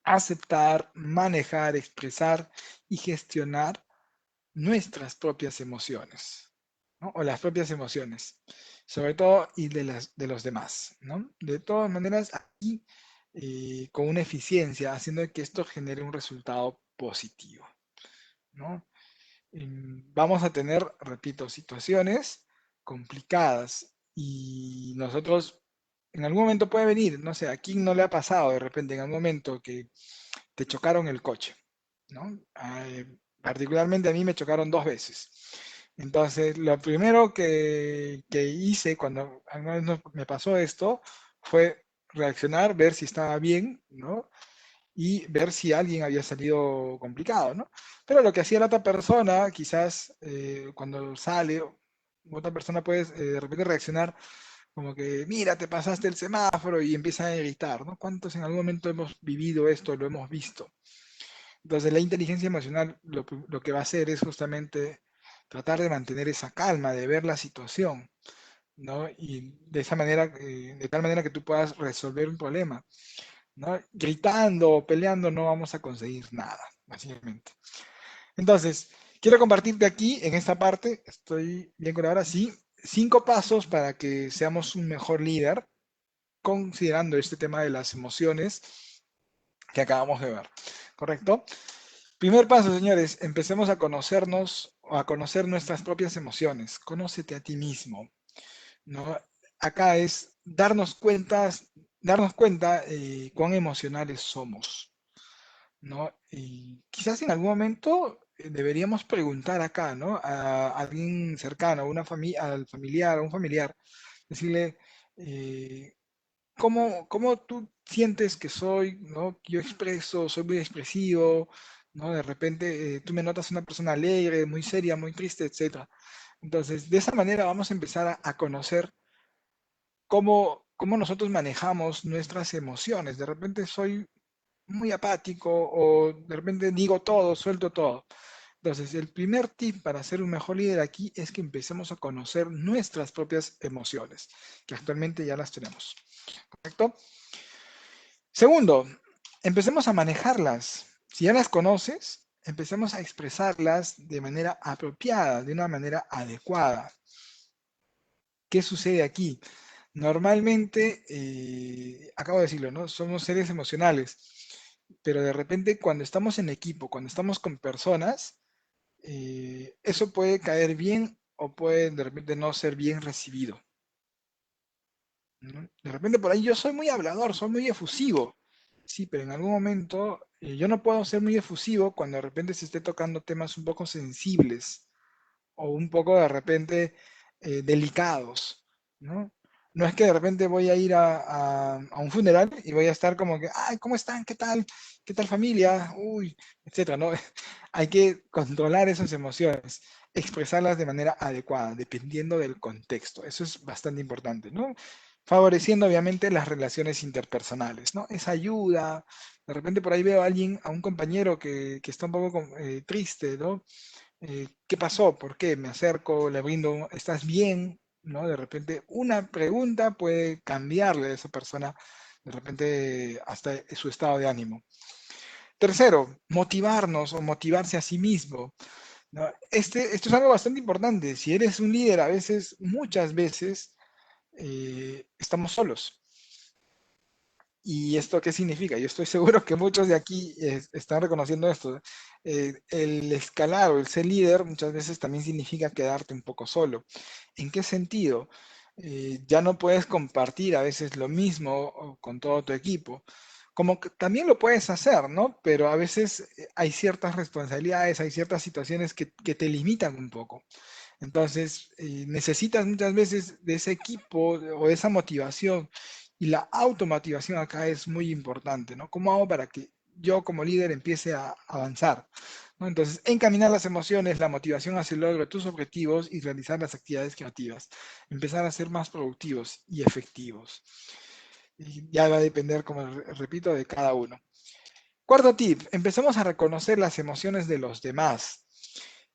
aceptar, manejar, expresar y gestionar nuestras propias emociones, ¿no? O las propias emociones, sobre todo y de los demás, ¿no? De todas maneras, aquí con una eficiencia, haciendo que esto genere un resultado positivo, ¿no? Vamos a tener, repito, situaciones complicadas y nosotros en algún momento puede venir, no sé, a quién no le ha pasado de repente en algún momento que te chocaron el coche, ¿no? Particularmente a mí me chocaron 2 veces. Entonces, lo primero que hice cuando alguna vez me pasó esto fue reaccionar, ver si estaba bien, ¿no? y ver si alguien había salido complicado, ¿no? Pero lo que hacía la otra persona, quizás cuando sale, otra persona puede de repente reaccionar como que, mira, te pasaste el semáforo y empieza a gritar, ¿no? ¿Cuántos en algún momento hemos vivido esto, lo hemos visto? Entonces la inteligencia emocional lo que va a hacer es justamente tratar de mantener esa calma, de ver la situación, ¿no? Y de esa manera, de tal manera que tú puedas resolver un problema, ¿no? Gritando o peleando no vamos a conseguir nada, básicamente. Entonces, quiero compartirte aquí, en esta parte, estoy bien con ahora, sí, 5 pasos para que seamos un mejor líder, considerando este tema de las emociones que acabamos de ver, ¿correcto? Primer paso, señores, empecemos a conocernos o a conocer nuestras propias emociones. Conócete a ti mismo, ¿no? Acá es darnos cuenta cuán emocionales somos, ¿no? Y quizás en algún momento deberíamos preguntar acá, ¿no? A alguien cercano, a una al familiar, a un familiar, decirle, eh, ¿cómo tú sientes que soy, ¿no? Yo expreso, soy muy expresivo, ¿no? De repente tú me notas una persona alegre, muy seria, muy triste, etcétera. Entonces, de esa manera vamos a empezar a conocer cómo nosotros manejamos nuestras emociones. De repente soy muy apático o de repente digo todo, suelto todo. Entonces, el primer tip para ser un mejor líder aquí es que empecemos a conocer nuestras propias emociones, que actualmente ya las tenemos. ¿Correcto? Segundo, empecemos a manejarlas. Si ya las conoces, empecemos a expresarlas de manera apropiada, de una manera adecuada. ¿Qué sucede aquí? Normalmente, acabo de decirlo, ¿no? Somos seres emocionales, pero de repente cuando estamos en equipo, cuando estamos con personas, eso puede caer bien o puede de repente no ser bien recibido, ¿no? De repente por ahí yo soy muy hablador, soy muy efusivo, sí, pero en algún momento yo no puedo ser muy efusivo cuando de repente se esté tocando temas un poco sensibles o un poco de repente delicados, ¿no? No es que de repente voy a ir a un funeral y voy a estar como que, ay, ¿cómo están? ¿Qué tal? ¿Qué tal familia? Uy, etcétera, ¿no? Hay que controlar esas emociones, expresarlas de manera adecuada, dependiendo del contexto. Eso es bastante importante, ¿no? Favoreciendo obviamente las relaciones interpersonales, ¿no? Esa ayuda, de repente por ahí veo a alguien, a un compañero que está un poco triste, ¿no? ¿Qué pasó? ¿Por qué? Me acerco, le brindo, ¿estás bien? ¿No? De repente una pregunta puede cambiarle a esa persona, de repente hasta su estado de ánimo. Tercero, motivarnos o motivarse a sí mismo, ¿no? Esto es algo bastante importante. Si eres un líder, a veces, muchas veces, estamos solos. ¿Y esto qué significa? Yo estoy seguro que muchos de aquí están reconociendo esto. El escalar o el ser líder muchas veces también significa quedarte un poco solo. ¿En qué sentido? Ya no puedes compartir a veces lo mismo con todo tu equipo. Como que también lo puedes hacer, ¿no? Pero a veces hay ciertas responsabilidades, hay ciertas situaciones que te limitan un poco. Entonces, necesitas muchas veces de ese equipo o de esa motivación. Y la automotivación acá es muy importante, ¿no? ¿Cómo hago para que yo como líder empiece a avanzar? ¿No? Entonces, encaminar las emociones, la motivación hacia el logro de tus objetivos y realizar las actividades creativas. Empezar a ser más productivos y efectivos. Y ya va a depender, como repito, de cada uno. Cuarto tip, empecemos a reconocer las emociones de los demás.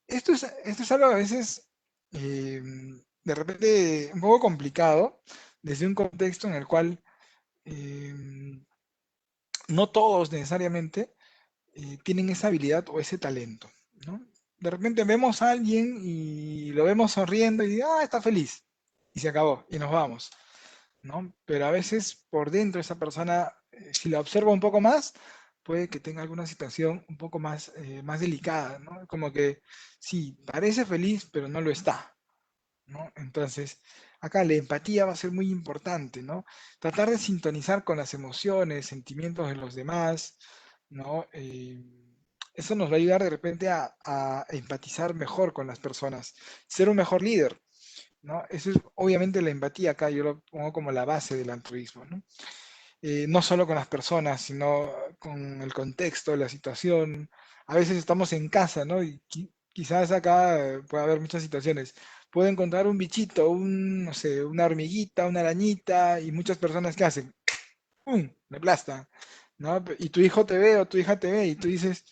Esto es algo a veces de repente un poco complicado desde un contexto en el cual eh, no todos necesariamente tienen esa habilidad o ese talento, ¿no? De repente vemos a alguien y lo vemos sonriendo y ah, está feliz y se acabó y nos vamos, ¿no? Pero a veces por dentro esa persona, si la observa un poco más, puede que tenga alguna situación un poco más, más delicada, ¿no? Como que sí, parece feliz, pero no lo está, ¿no? Entonces, acá la empatía va a ser muy importante, ¿no? Tratar de sintonizar con las emociones, sentimientos de los demás, ¿no? Eso nos va a ayudar de repente a empatizar mejor con las personas, ser un mejor líder, ¿no? Eso es obviamente la empatía acá, yo lo pongo como la base del altruismo, ¿no? no solo con las personas, sino con el contexto, la situación. A veces estamos en casa, ¿no? Y quizás acá puede haber muchas situaciones. Puedo encontrar un bichito, no sé, una hormiguita, una arañita, y muchas personas ¿qué hacen? ¡Pum! Me aplastan, ¿no? Y tu hijo te ve o tu hija te ve y tú dices,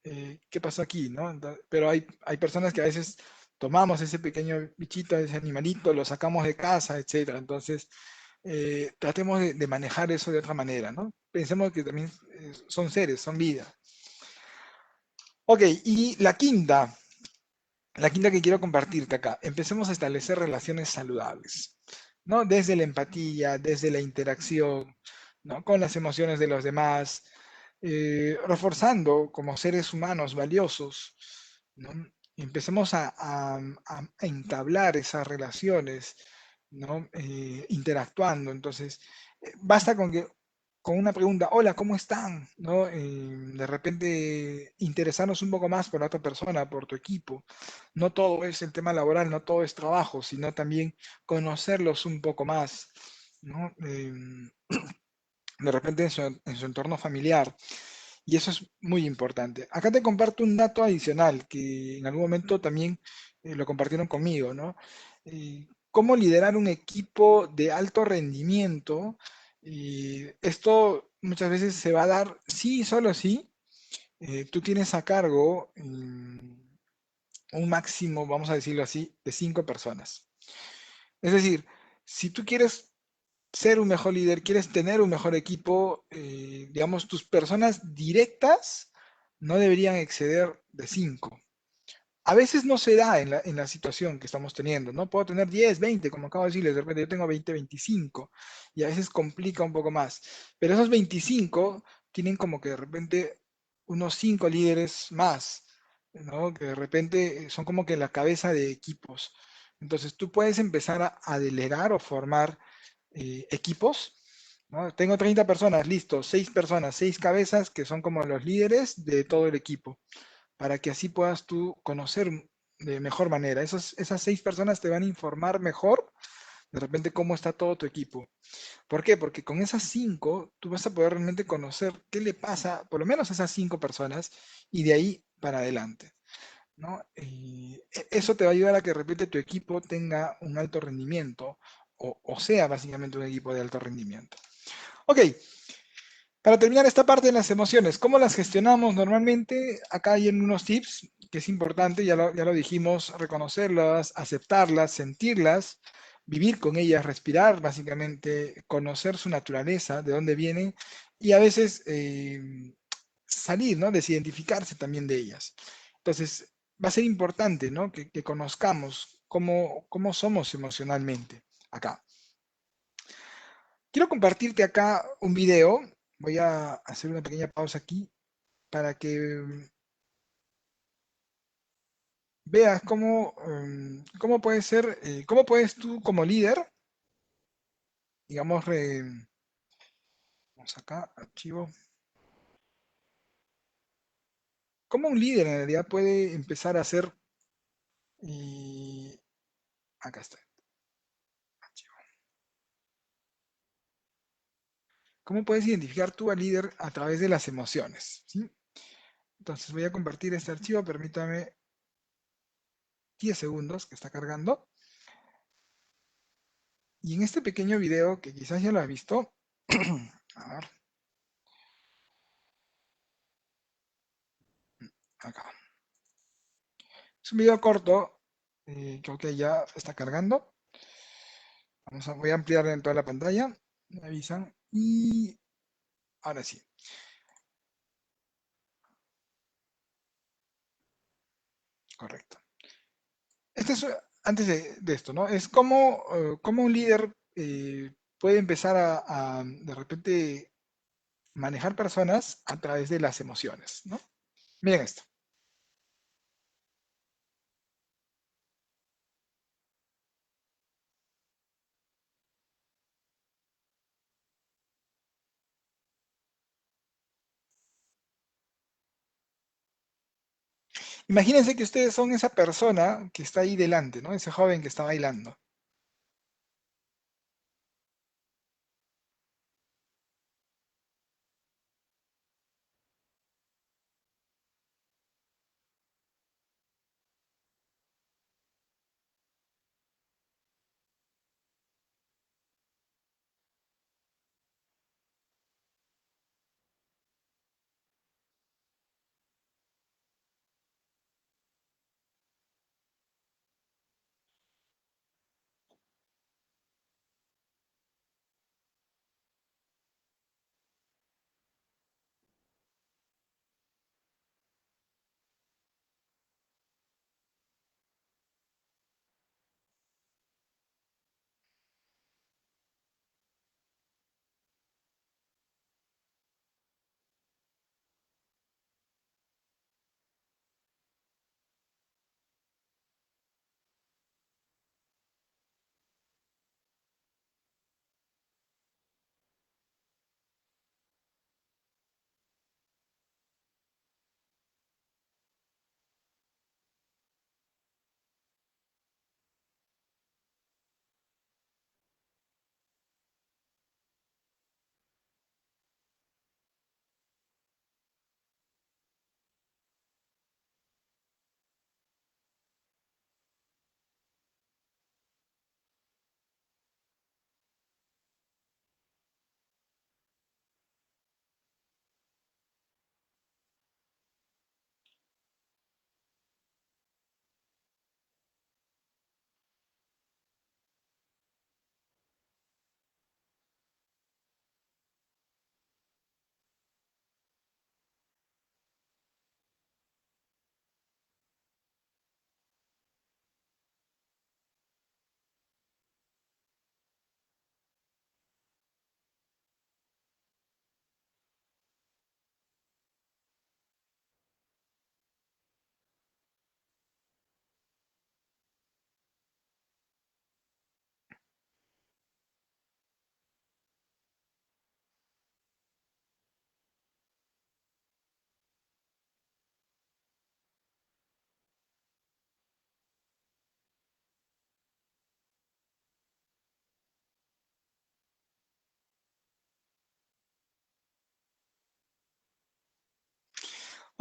¿qué pasó aquí, no? Pero hay personas que a veces tomamos ese pequeño bichito, ese animalito, lo sacamos de casa, etcétera. Entonces, tratemos de manejar eso de otra manera, ¿no? Pensemos que también son seres, son vida. Ok, y la quinta que quiero compartirte acá, empecemos a establecer relaciones saludables, ¿no? Desde la empatía, desde la interacción, ¿no? Con las emociones de los demás, reforzando como seres humanos valiosos, ¿no? Empecemos a entablar esas relaciones, ¿no? Interactuando. Entonces, basta con que con una pregunta, hola, ¿cómo están? ¿No? De repente interesarnos un poco más por la otra persona, por tu equipo. No todo es el tema laboral, no todo es trabajo, sino también conocerlos un poco más, ¿no? De repente en su entorno familiar. Y eso es muy importante. Acá te comparto un dato adicional que en algún momento también lo compartieron conmigo, ¿no? Cómo liderar un equipo de alto rendimiento. Y esto muchas veces se va a dar, sí, solo sí. Tú tienes a cargo un máximo, vamos a decirlo así, de 5 personas. Es decir, si tú quieres ser un mejor líder, quieres tener un mejor equipo, digamos, tus personas directas no deberían exceder de 5. A veces no se da en la situación que estamos teniendo, ¿no? Puedo tener 10, 20, como acabo de decirles, de repente yo tengo 20, 25, y a veces complica un poco más. Pero esos 25 tienen como que de repente unos 5 líderes más, ¿no? Que de repente son como que la cabeza de equipos. Entonces tú puedes empezar a delegar o formar equipos, ¿no? Tengo 30 personas, listo, 6 personas, 6 cabezas que son como los líderes de todo el equipo para que así puedas tú conocer de mejor manera. Esas 6 personas te van a informar mejor de repente cómo está todo tu equipo. ¿Por qué? Porque con esas 5 tú vas a poder realmente conocer qué le pasa, por lo menos a esas 5 personas, y de ahí para adelante, ¿no? Y eso te va a ayudar a que de repente tu equipo tenga un alto rendimiento o sea básicamente un equipo de alto rendimiento. Ok, para terminar esta parte de las emociones, ¿cómo las gestionamos normalmente? Acá hay unos tips que es importante, ya lo dijimos, reconocerlas, aceptarlas, sentirlas, vivir con ellas, respirar, básicamente, conocer su naturaleza, de dónde vienen, y a veces salir, ¿no? Desidentificarse también de ellas. Entonces, va a ser importante, ¿no? Que conozcamos cómo somos emocionalmente acá. Quiero compartirte acá un video. Voy a hacer una pequeña pausa aquí para que veas cómo puede ser, cómo puedes tú como líder, digamos, vamos acá, archivo, cómo un líder en realidad puede empezar a hacer, y acá está, archivo. ¿Cómo puedes identificar tú al líder a través de las emociones? ¿Sí? Entonces voy a compartir este archivo, permítame 10 segundos que está cargando. Y en este pequeño video, que quizás ya lo has visto, a ver, acá. Es un video corto, creo que ya está cargando. Voy a ampliar en toda la pantalla, me avisan. Y ahora sí, correcto. Este es, antes de esto, ¿no? Es como un líder puede empezar de repente, manejar personas a través de las emociones, ¿no? Miren esto. Imagínense que ustedes son esa persona que está ahí delante, ¿no? Ese joven que está bailando.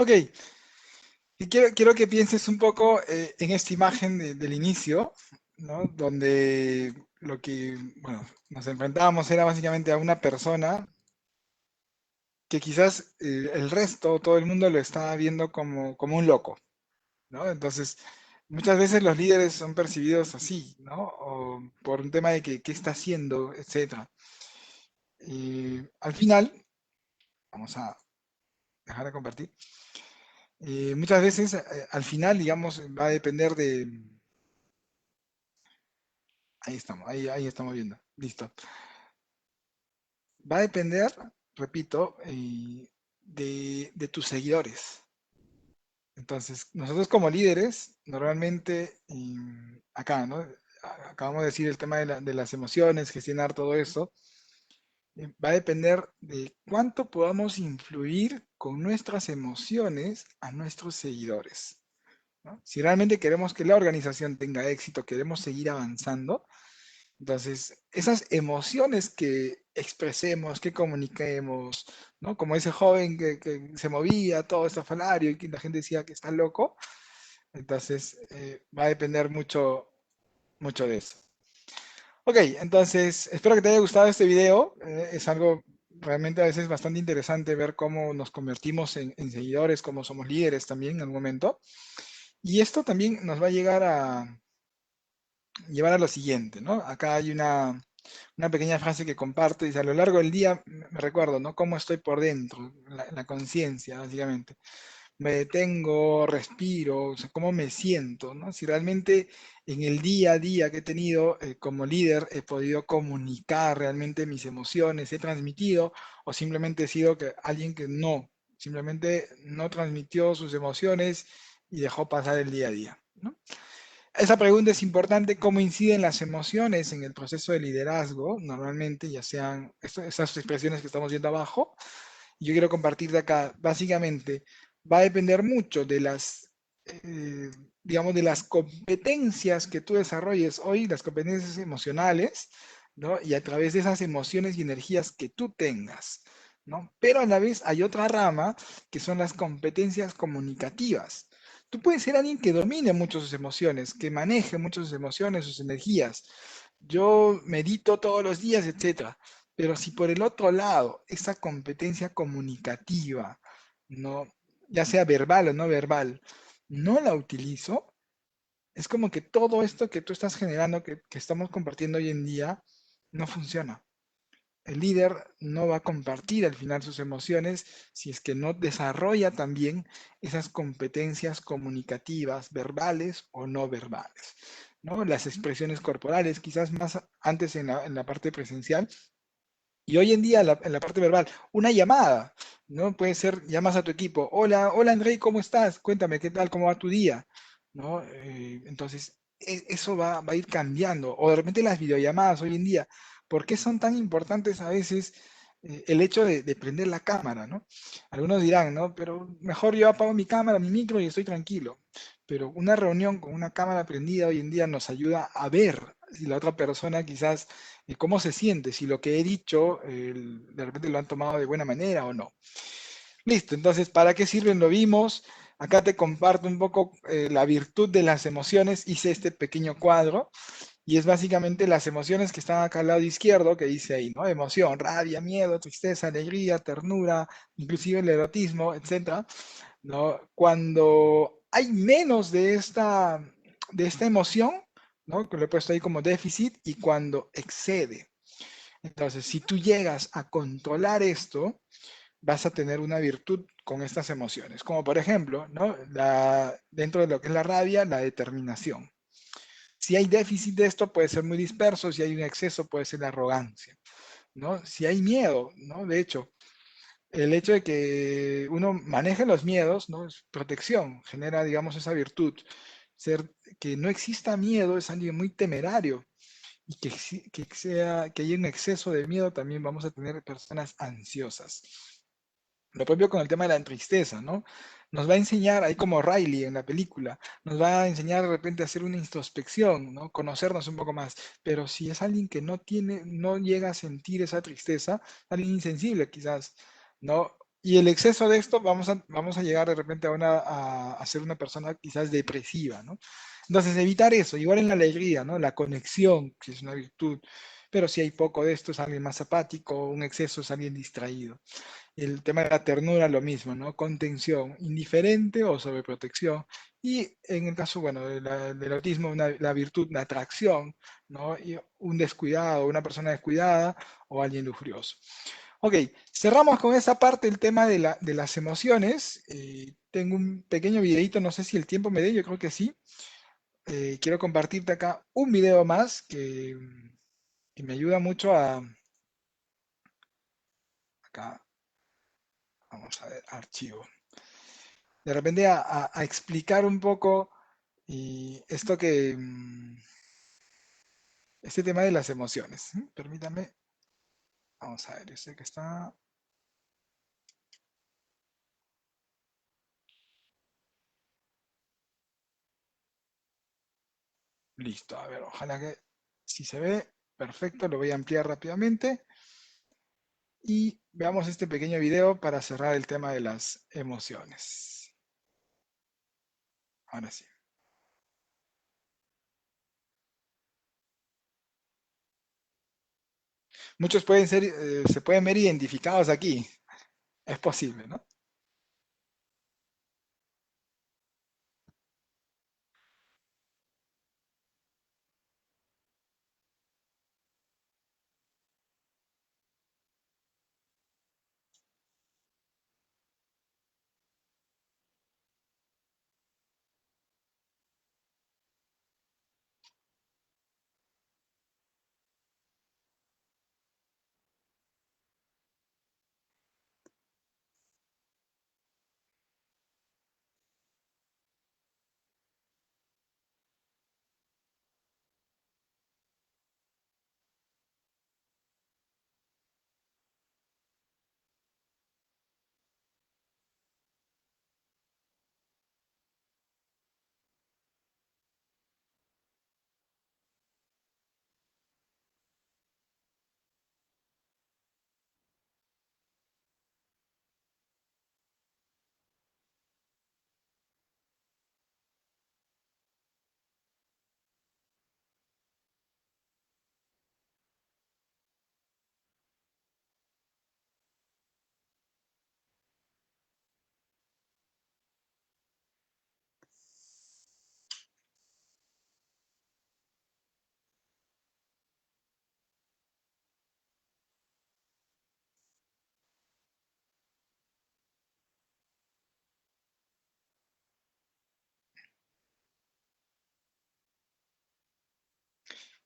Ok, y quiero que pienses un poco en esta imagen del inicio, ¿no? Donde lo que, bueno, nos enfrentábamos era básicamente a una persona que quizás el resto, todo el mundo lo estaba viendo como un loco, ¿no? Entonces, muchas veces los líderes son percibidos así, ¿no? O por un tema de que qué está haciendo, etcétera. Y al final, vamos a dejar de compartir. Muchas veces, al final, digamos, va a depender de... Ahí estamos, ahí estamos viendo. Listo. Va a depender, repito, de tus seguidores. Entonces, nosotros como líderes, normalmente, acá, ¿no? Acabamos de decir el tema de las emociones, gestionar todo eso. Va a depender de cuánto podamos influir con nuestras emociones a nuestros seguidores, ¿no? Si realmente queremos que la organización tenga éxito, queremos seguir avanzando, entonces esas emociones que expresemos, que comuniquemos, ¿no? Como ese joven que se movía todo estafalario y que la gente decía que está loco, entonces va a depender mucho, mucho de eso. Ok, entonces espero que te haya gustado este video. Es algo realmente a veces bastante interesante ver cómo nos convertimos en seguidores, cómo somos líderes también en algún momento. Y esto también nos va a llevar a lo siguiente, ¿no? Acá hay una pequeña frase que comparto, dice, a lo largo del día me recuerdo, ¿no? Cómo estoy por dentro, la conciencia, básicamente. Me detengo, respiro, o sea, cómo me siento, ¿no? Si realmente en el día a día que he tenido como líder he podido comunicar realmente mis emociones, he transmitido, o simplemente he sido alguien que no, simplemente no transmitió sus emociones y dejó pasar el día a día, ¿no? Esa pregunta es importante, ¿cómo inciden las emociones en el proceso de liderazgo? Normalmente, ya sean esas expresiones que estamos viendo abajo, yo quiero compartir de acá, básicamente, va a depender mucho de eh, digamos, de las competencias que tú desarrolles hoy, las competencias emocionales, ¿no? Y a través de esas emociones y energías que tú tengas, ¿no? Pero a la vez hay otra rama que son las competencias comunicativas. Tú puedes ser alguien que domine mucho sus emociones, que maneje mucho sus emociones, sus energías. Yo medito todos los días, etcétera. Pero si por el otro lado, esa competencia comunicativa, no, ya sea verbal o no verbal, no la utilizo, es como que todo esto que tú estás generando, que estamos compartiendo hoy en día, no funciona. El líder no va a compartir al final sus emociones si es que no desarrolla también esas competencias comunicativas, verbales o no verbales, ¿no? Las expresiones corporales, quizás más antes en la parte presencial, y hoy en día en la parte verbal, una llamada, ¿no? Puede ser, llamas a tu equipo, hola, hola Andrei, ¿cómo estás? Cuéntame, ¿qué tal? ¿Cómo va tu día? ¿No? Entonces, eso va a ir cambiando. O de repente las videollamadas hoy en día, ¿por qué son tan importantes a veces el hecho de prender la cámara, ¿no? Algunos dirán, ¿no? Pero mejor yo apago mi cámara, mi micro y estoy tranquilo. Pero una reunión con una cámara prendida hoy en día nos ayuda a ver si la otra persona quizás cómo se siente, si lo que he dicho de repente lo han tomado de buena manera o no. Listo, entonces, ¿para qué sirven? Lo vimos. Acá te comparto un poco la virtud de las emociones. Hice este pequeño cuadro y es básicamente las emociones que están acá al lado izquierdo, que dice ahí, ¿no? Emoción, rabia, miedo, tristeza, alegría, ternura, inclusive el erotismo, etcétera, ¿no? Cuando hay menos de esta emoción, ¿no? Que lo he puesto ahí como déficit, y cuando excede. Entonces, si tú llegas a controlar esto, vas a tener una virtud con estas emociones, como por ejemplo, ¿no? Dentro de lo que es la rabia, la determinación. Si hay déficit de esto, puede ser muy disperso; si hay un exceso, puede ser la arrogancia, ¿no? Si hay miedo, ¿no? De hecho, el hecho de que uno maneje los miedos, ¿no? Es protección, genera, digamos, esa virtud. Ser que no exista miedo es alguien muy temerario, y que haya un exceso de miedo, también vamos a tener personas ansiosas. Lo propio con el tema de la tristeza, ¿no? Nos va a enseñar, ahí como Riley en la película, nos va a enseñar de repente a hacer una introspección, ¿no? Conocernos un poco más. Pero si es alguien que no llega a sentir esa tristeza, alguien insensible quizás, ¿no? Y el exceso de esto vamos a llegar de repente a ser una persona quizás depresiva, ¿no? Entonces, evitar eso, igual en la alegría, ¿no? La conexión, si es una virtud, pero si hay poco de esto es alguien más apático, un exceso es alguien distraído. El tema de la ternura, lo mismo, ¿no? Contención, indiferente o sobreprotección. Y en el caso, bueno, del autismo, la virtud, la atracción, ¿no? Y un descuidado, una persona descuidada o alguien lujurioso. Ok, cerramos con esa parte el tema de las emociones. Tengo un pequeño videito, no sé si el tiempo me dé, yo creo que sí. Quiero compartirte acá un video más que me ayuda mucho acá, vamos a ver, archivo. De repente a explicar un poco y esto este tema de las emociones. Permítame, vamos a ver, yo sé que está listo. A ver, ojalá que si se ve, perfecto, lo voy a ampliar rápidamente y veamos este pequeño video para cerrar el tema de las emociones. Ahora sí. Muchos pueden ser, se pueden ver identificados aquí. Es posible, ¿no?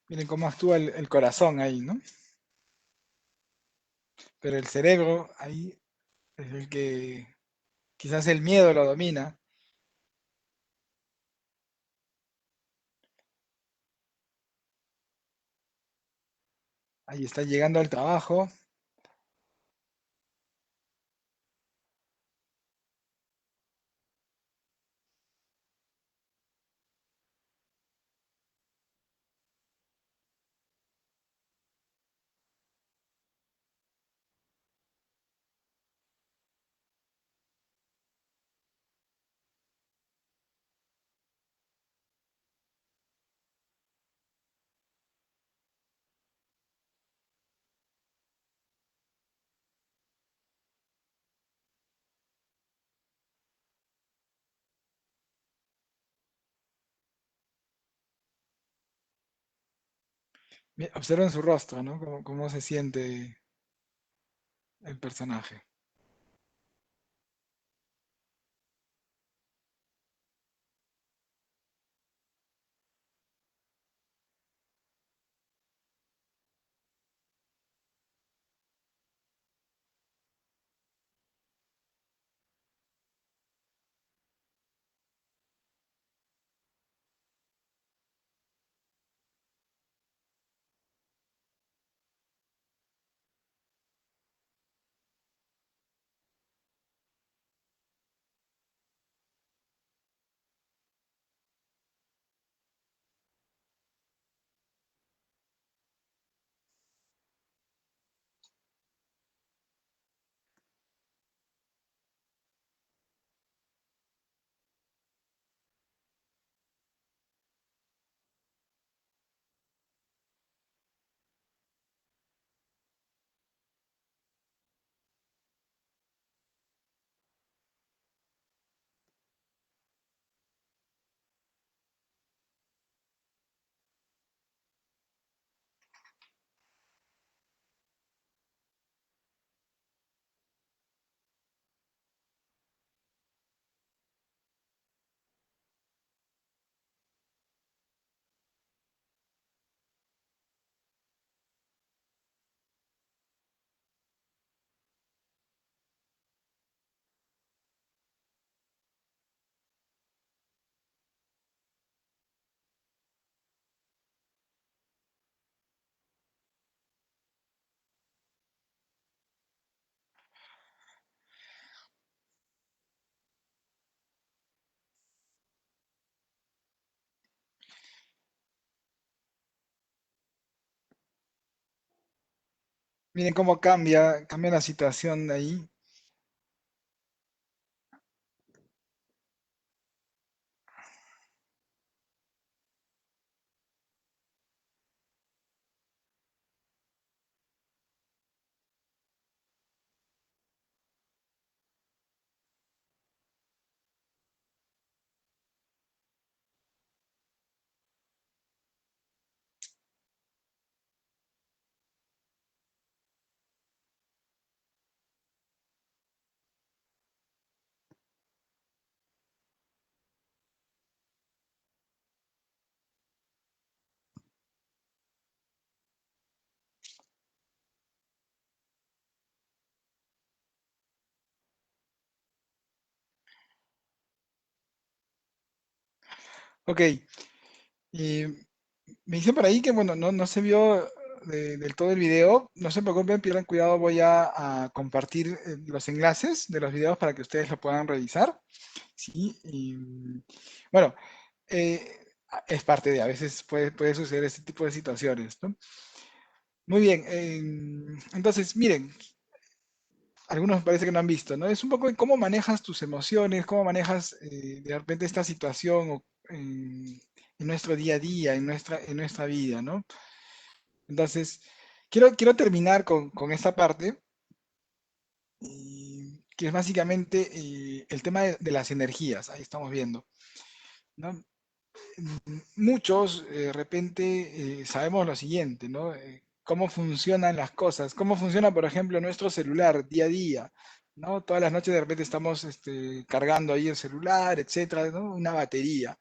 Miren cómo actúa el corazón ahí, ¿no? Pero el cerebro ahí es el que quizás el miedo lo domina. Ahí está llegando al trabajo. Observen su rostro, ¿no? Cómo se siente el personaje. Miren cómo cambia la situación de ahí. Ok, y me dicen por ahí que, bueno, no se vio del todo el video. No se preocupen, pierdan cuidado, voy a compartir los enlaces de los videos para que ustedes lo puedan revisar. Sí, y bueno, es parte de, a veces puede suceder este tipo de situaciones, ¿no? Muy bien, entonces, miren, algunos parece que no han visto, ¿no? Es un poco de cómo manejas tus emociones, cómo manejas de repente esta situación en nuestro día a día, en nuestra vida, ¿no? Entonces, quiero terminar con esta parte, que es básicamente el tema de las energías, ahí estamos viendo, ¿no? Muchos de repente sabemos lo siguiente, ¿no? Cómo funcionan las cosas, cómo funciona, por ejemplo, nuestro celular día a día, ¿no? Todas las noches de repente estamos cargando ahí el celular, etcétera, ¿no? Una batería.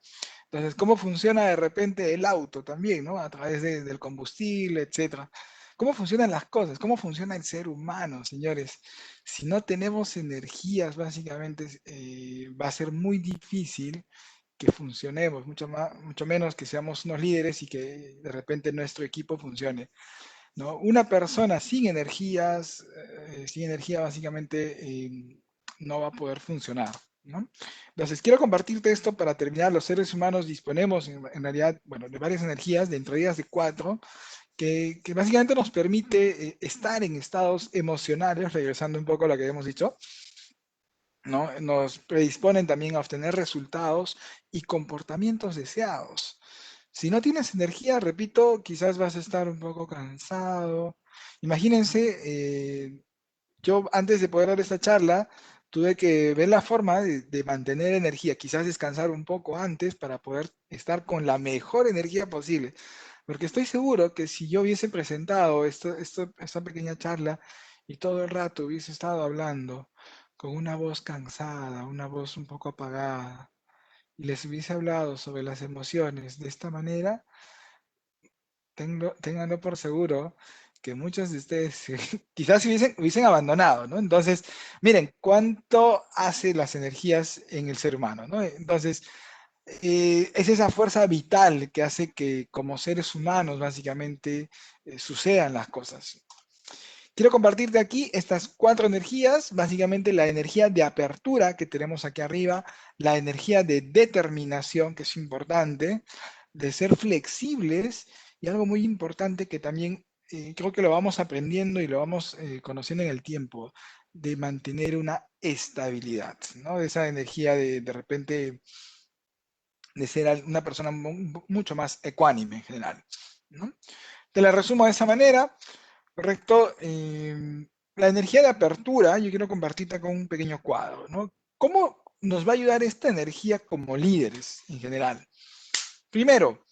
Entonces, ¿cómo funciona de repente el auto también, ¿no? A través del combustible, etcétera. ¿Cómo funcionan las cosas? ¿Cómo funciona el ser humano, señores? Si no tenemos energías, básicamente, va a ser muy difícil que funcionemos, mucho menos que seamos unos líderes y que de repente nuestro equipo funcione, ¿no? Una persona sin energía básicamente no va a poder funcionar, ¿no? Entonces, quiero compartirte esto para terminar. Los seres humanos disponemos en realidad, bueno, de varias energías, de entre ellas de cuatro, que básicamente nos permite estar en estados emocionales, regresando un poco a lo que habíamos dicho, ¿no? Nos predisponen también a obtener resultados y comportamientos deseados. Si no tienes energía, repito, quizás vas a estar un poco cansado. Imagínense, yo antes de poder dar esta charla, tuve que ver la forma de mantener energía, quizás descansar un poco antes para poder estar con la mejor energía posible. Porque estoy seguro que si yo hubiese presentado esta pequeña charla y todo el rato hubiese estado hablando con una voz cansada, una voz un poco apagada, y les hubiese hablado sobre las emociones de esta manera, ténganlo por seguro que muchos de ustedes quizás hubiesen abandonado, ¿no? Entonces, miren, cuánto hace las energías en el ser humano, ¿no? Entonces, es esa fuerza vital que hace que como seres humanos, básicamente, sucedan las cosas. Quiero compartirte aquí estas cuatro energías, básicamente la energía de apertura que tenemos aquí arriba, la energía de determinación, que es importante, de ser flexibles y algo muy importante que también creo que lo vamos aprendiendo y lo vamos conociendo en el tiempo, de mantener una estabilidad, ¿no? Esa energía de repente de ser una persona mucho más ecuánime en general, ¿no? Te la resumo de esa manera. Correcto. La energía de apertura, yo quiero compartirla con un pequeño cuadro, ¿no? ¿Cómo nos va a ayudar esta energía como líderes en general? Primero,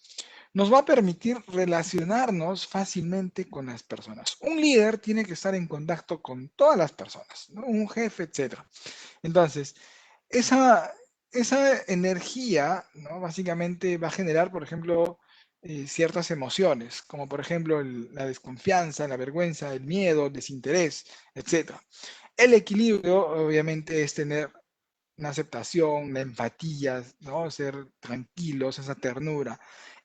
nos va a permitir relacionarnos fácilmente con las personas. Un líder tiene que estar en contacto con todas las personas, ¿no? Un jefe, etcétera. Entonces, esa, esa energía, ¿no? Básicamente va a generar, por ejemplo, ciertas emociones, como por ejemplo la desconfianza, la vergüenza, el miedo, el desinterés, etc. El equilibrio, obviamente, es tener una aceptación, la empatía, ¿no? Ser tranquilos, esa ternura.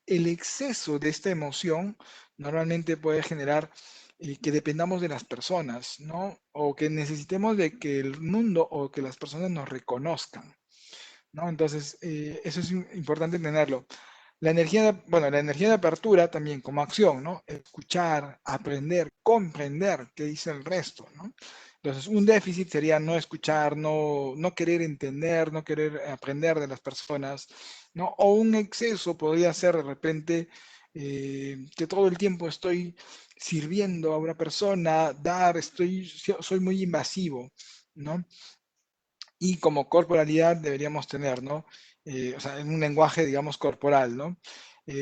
El exceso de esta emoción normalmente puede generar que dependamos de las personas, ¿no? O que necesitemos de que el mundo o que las personas nos reconozcan, ¿no? Entonces, eso es importante tenerlo. Bueno, la energía de apertura también como acción, ¿no? Escuchar, aprender, comprender qué dice el resto, ¿no? Entonces, un déficit sería no escuchar, no querer entender, no querer aprender de las personas, ¿no? O un exceso podría ser de repente que todo el tiempo estoy sirviendo a una persona, soy muy invasivo, ¿no? Y como corporalidad deberíamos tener, ¿no? O sea, en un lenguaje, digamos, corporal, ¿no?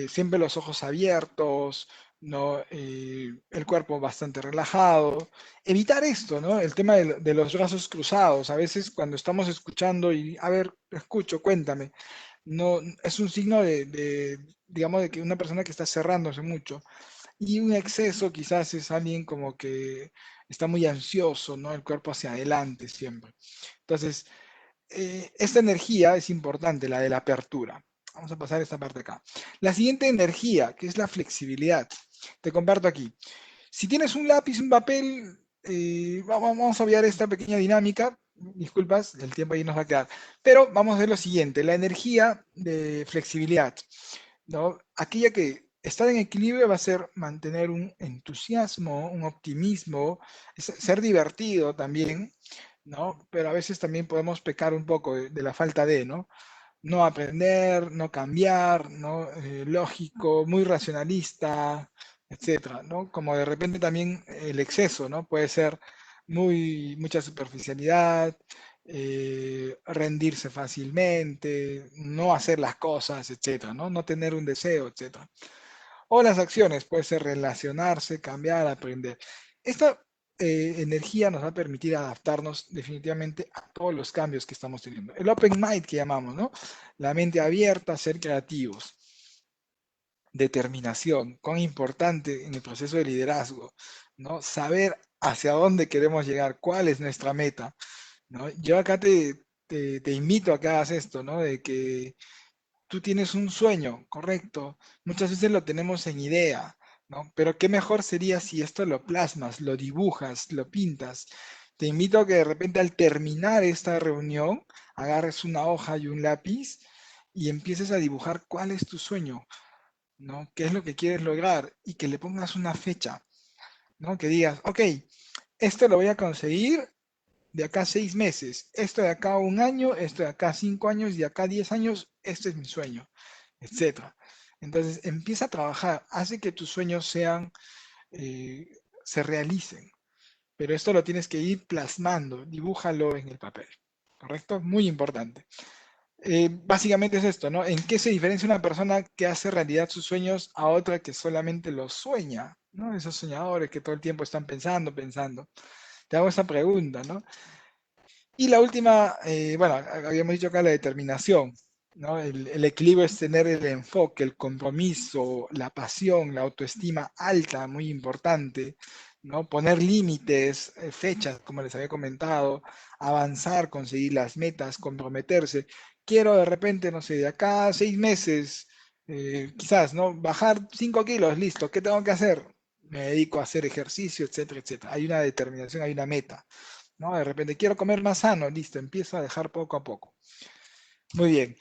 Siempre los ojos abiertos, ¿no? El cuerpo bastante relajado. Evitar esto, ¿no? El tema de los brazos cruzados. A veces cuando estamos escuchando y, a ver, escucho, cuéntame. No, es un signo digamos, de que una persona que está cerrándose mucho. Y un exceso quizás es alguien como que está muy ansioso, ¿no? El cuerpo hacia adelante siempre. Entonces, esta energía es importante, la de la apertura. Vamos a pasar esta parte acá. La siguiente energía, que es la flexibilidad. Te comparto aquí. Si tienes un lápiz, un papel, vamos a obviar esta pequeña dinámica. Disculpas, el tiempo ahí nos va a quedar. Pero vamos a ver lo siguiente, la energía de flexibilidad, ¿no? Aquella que estar en equilibrio va a ser mantener un entusiasmo, un optimismo, ser divertido también, ¿no? Pero a veces también podemos pecar un poco de la falta de, ¿no? No aprender, no cambiar, ¿no? Lógico, muy racionalista, etcétera, ¿no? Como de repente también el exceso, ¿no? Puede ser mucha superficialidad, rendirse fácilmente, no hacer las cosas, etcétera, ¿no? No tener un deseo, etcétera. O las acciones, puede ser relacionarse, cambiar, aprender. Esta energía nos va a permitir adaptarnos definitivamente a todos los cambios que estamos teniendo. El open mind que llamamos, ¿no? La mente abierta, ser creativos. Determinación, cuán importante en el proceso de liderazgo, ¿no? Saber hacia dónde queremos llegar, cuál es nuestra meta, ¿no? Yo acá te invito a que hagas esto, ¿no? De que tú tienes un sueño, correcto. Muchas veces lo tenemos en idea, ¿no? Pero qué mejor sería si esto lo plasmas, lo dibujas, lo pintas. Te invito a que de repente al terminar esta reunión, agarres una hoja y un lápiz y empieces a dibujar cuál es tu sueño, ¿no? ¿Qué es lo que quieres lograr? Y que le pongas una fecha, ¿no? Que digas, ok, esto lo voy a conseguir de acá a 6 meses, esto de acá a un año, esto de acá a 5 años, y de acá a 10 años, este es mi sueño, etcétera. Entonces empieza a trabajar, hace que tus sueños eh, se realicen, pero esto lo tienes que ir plasmando, dibújalo en el papel, ¿correcto? Muy importante. Básicamente es esto, ¿no? ¿En qué se diferencia una persona que hace realidad sus sueños a otra que solamente los sueña, ¿no? Esos soñadores que todo el tiempo están pensando, pensando. Te hago esa pregunta, ¿no? Y la última, bueno, habíamos dicho acá la determinación, ¿no? El equilibrio es tener el enfoque, el compromiso, la pasión, la autoestima alta, muy importante, ¿no? Poner límites, fechas, como les había comentado, avanzar, conseguir las metas, comprometerse. Quiero de repente, no sé, de acá a 6 meses, quizás, ¿no? Bajar 5 kilos, listo, ¿qué tengo que hacer? Me dedico a hacer ejercicio, etcétera, etcétera. Hay una determinación, hay una meta. ¿No? De repente quiero comer más sano, listo, empiezo a dejar poco a poco. Muy bien.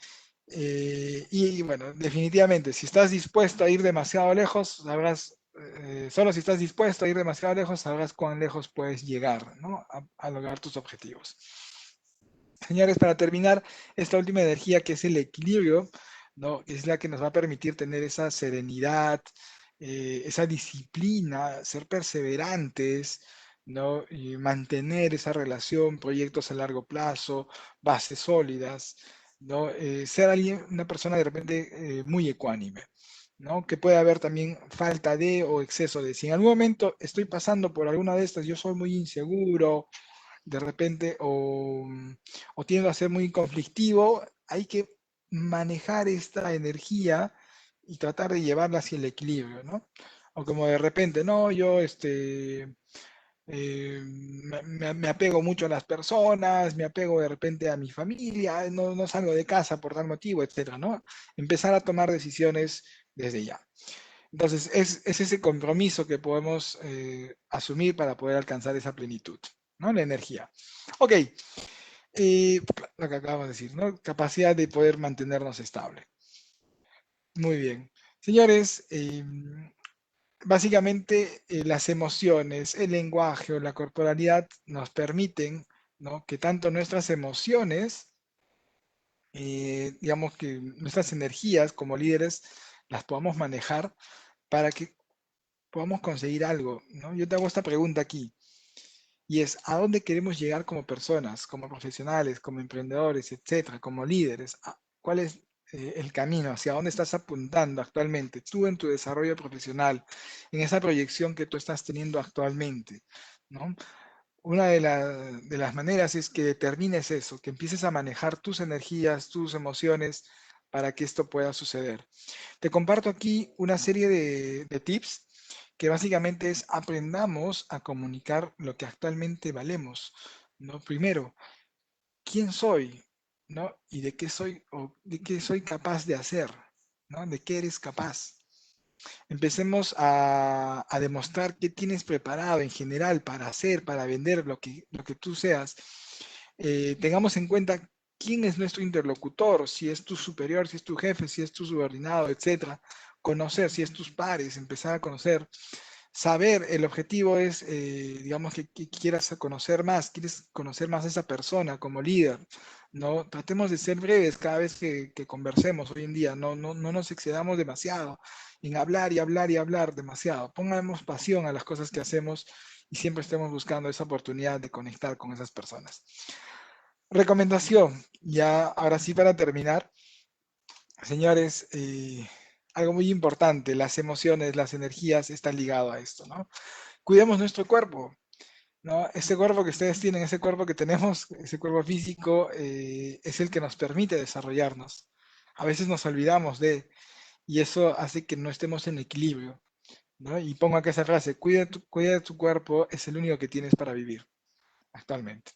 Y bueno, definitivamente, si estás dispuesto a ir demasiado lejos, sabrás, solo si estás dispuesto a ir demasiado lejos, sabrás cuán lejos puedes llegar, ¿no? A lograr tus objetivos. Señores, para terminar, esta última energía que es el equilibrio, ¿no? Es la que nos va a permitir tener esa serenidad, esa disciplina, ser perseverantes, ¿no? Y mantener esa relación, proyectos a largo plazo, bases sólidas, ¿no? Ser alguien, una persona de repente muy ecuánime, ¿no? Que puede haber también falta de o exceso de. Si en algún momento estoy pasando por alguna de estas, yo soy muy inseguro, de repente, o tiendo a ser muy conflictivo, hay que manejar esta energía y tratar de llevarla hacia el equilibrio, ¿no? O como de repente, no, yo me apego mucho a las personas, me apego de repente a mi familia, no salgo de casa por tal motivo, etcétera, ¿no? Empezar a tomar decisiones desde ya. Entonces, es ese compromiso que podemos asumir para poder alcanzar esa plenitud, ¿no? La energía. Ok, lo que acabamos de decir, ¿no? Capacidad de poder mantenernos estable. Muy bien. Señores, básicamente las emociones, el lenguaje o la corporalidad nos permiten, ¿no?, que tanto nuestras emociones, digamos que nuestras energías como líderes, las podamos manejar para que podamos conseguir algo, ¿no? Yo te hago esta pregunta aquí, y es, ¿a dónde queremos llegar como personas, como profesionales, como emprendedores, etcétera, como líderes? ¿Cuál es el camino? ¿Hacia dónde estás apuntando actualmente? Tú en tu desarrollo profesional, en esa proyección que tú estás teniendo actualmente, ¿no? Una de las maneras es que determines eso, que empieces a manejar tus energías, tus emociones, para que esto pueda suceder. Te comparto aquí una serie de tips que básicamente es aprendamos a comunicar lo que actualmente valemos, ¿no? Primero, ¿quién soy? ¿No? Y de qué soy o de qué soy capaz de hacer, ¿no? ¿De qué eres capaz? Empecemos a demostrar qué tienes preparado en general para hacer, para vender lo que tú seas. Tengamos en cuenta quién es nuestro interlocutor, si es tu superior, si es tu jefe, si es tu subordinado, etcétera. Conocer, si es tus pares, empezar a conocer. Saber, el objetivo es, digamos, que quieras conocer más, quieres conocer más a esa persona como líder, ¿no? Tratemos de ser breves cada vez que conversemos hoy en día, no nos excedamos demasiado en hablar y hablar y hablar demasiado. Pongamos pasión a las cosas que hacemos y siempre estemos buscando esa oportunidad de conectar con esas personas. Recomendación, ya ahora sí para terminar, señores, algo muy importante, las emociones, las energías están ligadas a esto, ¿no? Cuidemos nuestro cuerpo, ¿no? Ese cuerpo que ustedes tienen, ese cuerpo que tenemos, ese cuerpo físico, es el que nos permite desarrollarnos. A veces nos olvidamos y eso hace que no estemos en equilibrio, ¿no? Y pongo acá esa frase, cuida tu cuerpo, es el único que tienes para vivir actualmente.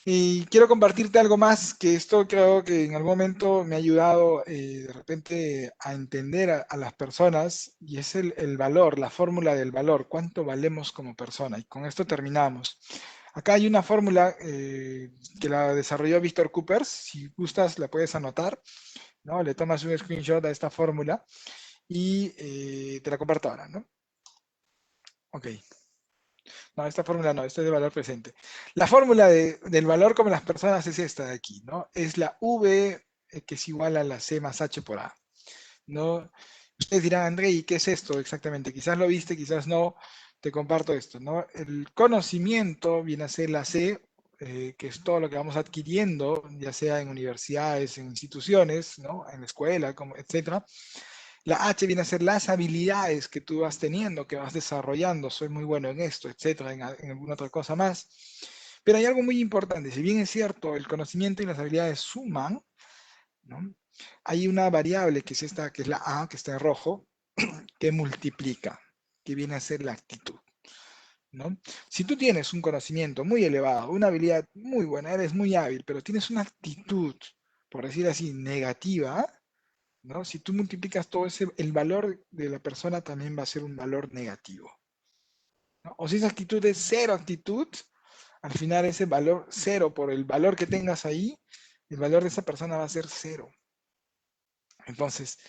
Y quiero compartirte algo más, que esto creo que en algún momento me ha ayudado de repente a entender a las personas, y es el valor, la fórmula del valor, cuánto valemos como persona. Y con esto terminamos. Acá hay una fórmula que la desarrolló Víctor Coopers, si gustas la puedes anotar, ¿no? Le tomas un screenshot a esta fórmula y te la comparto ahora, ¿no? Ok. No, esta fórmula no, esta es de valor presente. La fórmula del valor como las personas es esta de aquí, ¿no? Es la V que es igual a la C más H por A, ¿no? Ustedes dirán, André, ¿y qué es esto exactamente? Quizás lo viste, quizás no, te comparto esto, ¿no? El conocimiento viene a ser la C, que es todo lo que vamos adquiriendo, ya sea en universidades, en instituciones, ¿no? En la escuela, etcétera. La H viene a ser las habilidades que tú vas teniendo, que vas desarrollando. Soy muy bueno en esto, etcétera, en alguna otra cosa más. Pero hay algo muy importante. Si bien es cierto, el conocimiento y las habilidades suman, ¿no? Hay una variable que es esta, que es la A, que está en rojo, que multiplica, que viene a ser la actitud, ¿no? Si tú tienes un conocimiento muy elevado, una habilidad muy buena, eres muy hábil, pero tienes una actitud, por decir así, negativa, ¿no? Si tú multiplicas todo ese, el valor de la persona también va a ser un valor negativo, ¿no? O si esa actitud es cero actitud, al final ese valor cero por el valor que tengas ahí, el valor de esa persona va a ser cero. Entonces,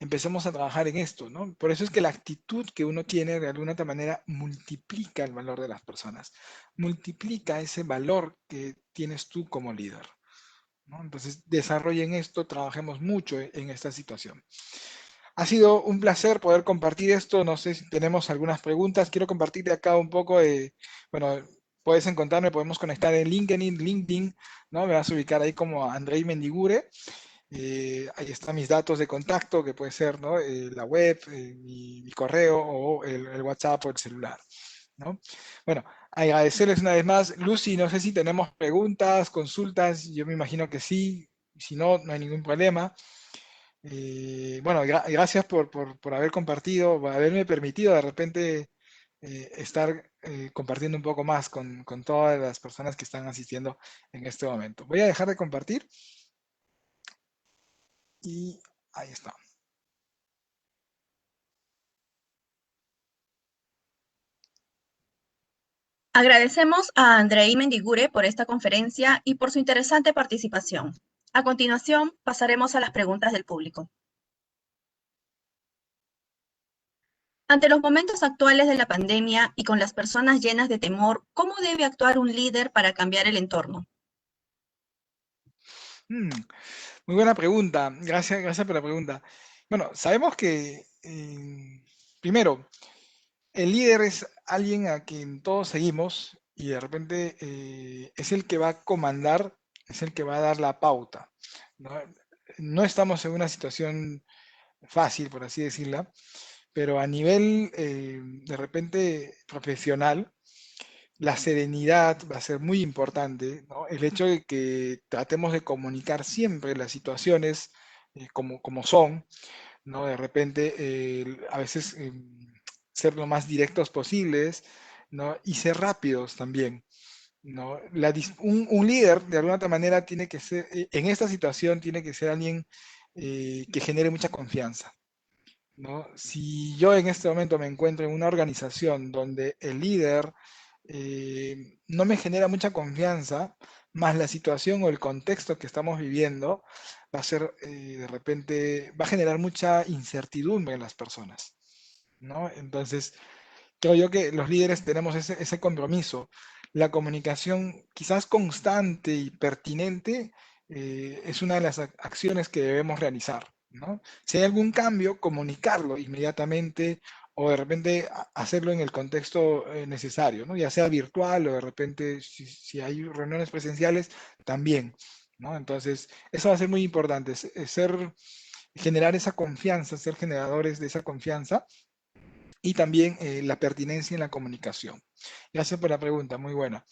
empecemos a trabajar en esto, ¿no? Por eso es que la actitud que uno tiene de alguna otra manera multiplica el valor de las personas, multiplica ese valor que tienes tú como líder, ¿no? Entonces, desarrollen esto, trabajemos mucho en esta situación. Ha sido un placer poder compartir esto. No sé si tenemos algunas preguntas. Quiero compartirte acá un poco de, bueno, puedes encontrarme, podemos conectar en LinkedIn, ¿no? Me vas a ubicar ahí como Andrei Mendigure. Ahí están mis datos de contacto, que puede ser, ¿no? La web, mi correo o el WhatsApp o el celular, ¿no? Bueno, agradecerles una vez más. Lucy, no sé si tenemos preguntas, consultas. Yo me imagino que sí. Si no, no hay ningún problema. Bueno, gracias por haber compartido, por haberme permitido de repente estar compartiendo un poco más con todas las personas que están asistiendo en este momento. Voy a dejar de compartir y ahí está. Agradecemos a Andrei Mendigure por esta conferencia y por su interesante participación. A continuación, pasaremos a las preguntas del público. Ante los momentos actuales de la pandemia y con las personas llenas de temor, ¿cómo debe actuar un líder para cambiar el entorno? Mm, muy buena pregunta. Gracias por la pregunta. Bueno, sabemos que, primero, el líder es alguien a quien todos seguimos y de repente es el que va a comandar, es el que va a dar la pauta, ¿no? No estamos en una situación fácil, por así decirla, pero a nivel de repente profesional, la serenidad va a ser muy importante, ¿no? El hecho de que tratemos de comunicar siempre las situaciones como son, ¿no? De repente, a veces ser lo más directos posibles, ¿no? Y ser rápidos también, ¿no? Un líder, de alguna otra manera, tiene que ser, en esta situación, tiene que ser alguien que genere mucha confianza, ¿no? Si yo en este momento me encuentro en una organización donde el líder no me genera mucha confianza, más la situación o el contexto que estamos viviendo va a ser, de repente, va a generar mucha incertidumbre en las personas, ¿no? Entonces, creo yo que los líderes tenemos ese compromiso. La comunicación quizás constante y pertinente es una de las acciones que debemos realizar, ¿no? Si hay algún cambio, comunicarlo inmediatamente o de repente hacerlo en el contexto necesario, ¿no? Ya sea virtual o de repente si hay reuniones presenciales, también, ¿no? Entonces, eso va a ser muy importante, generar esa confianza, ser generadores de esa confianza y también la pertinencia en la comunicación. Gracias por la pregunta, muy buena.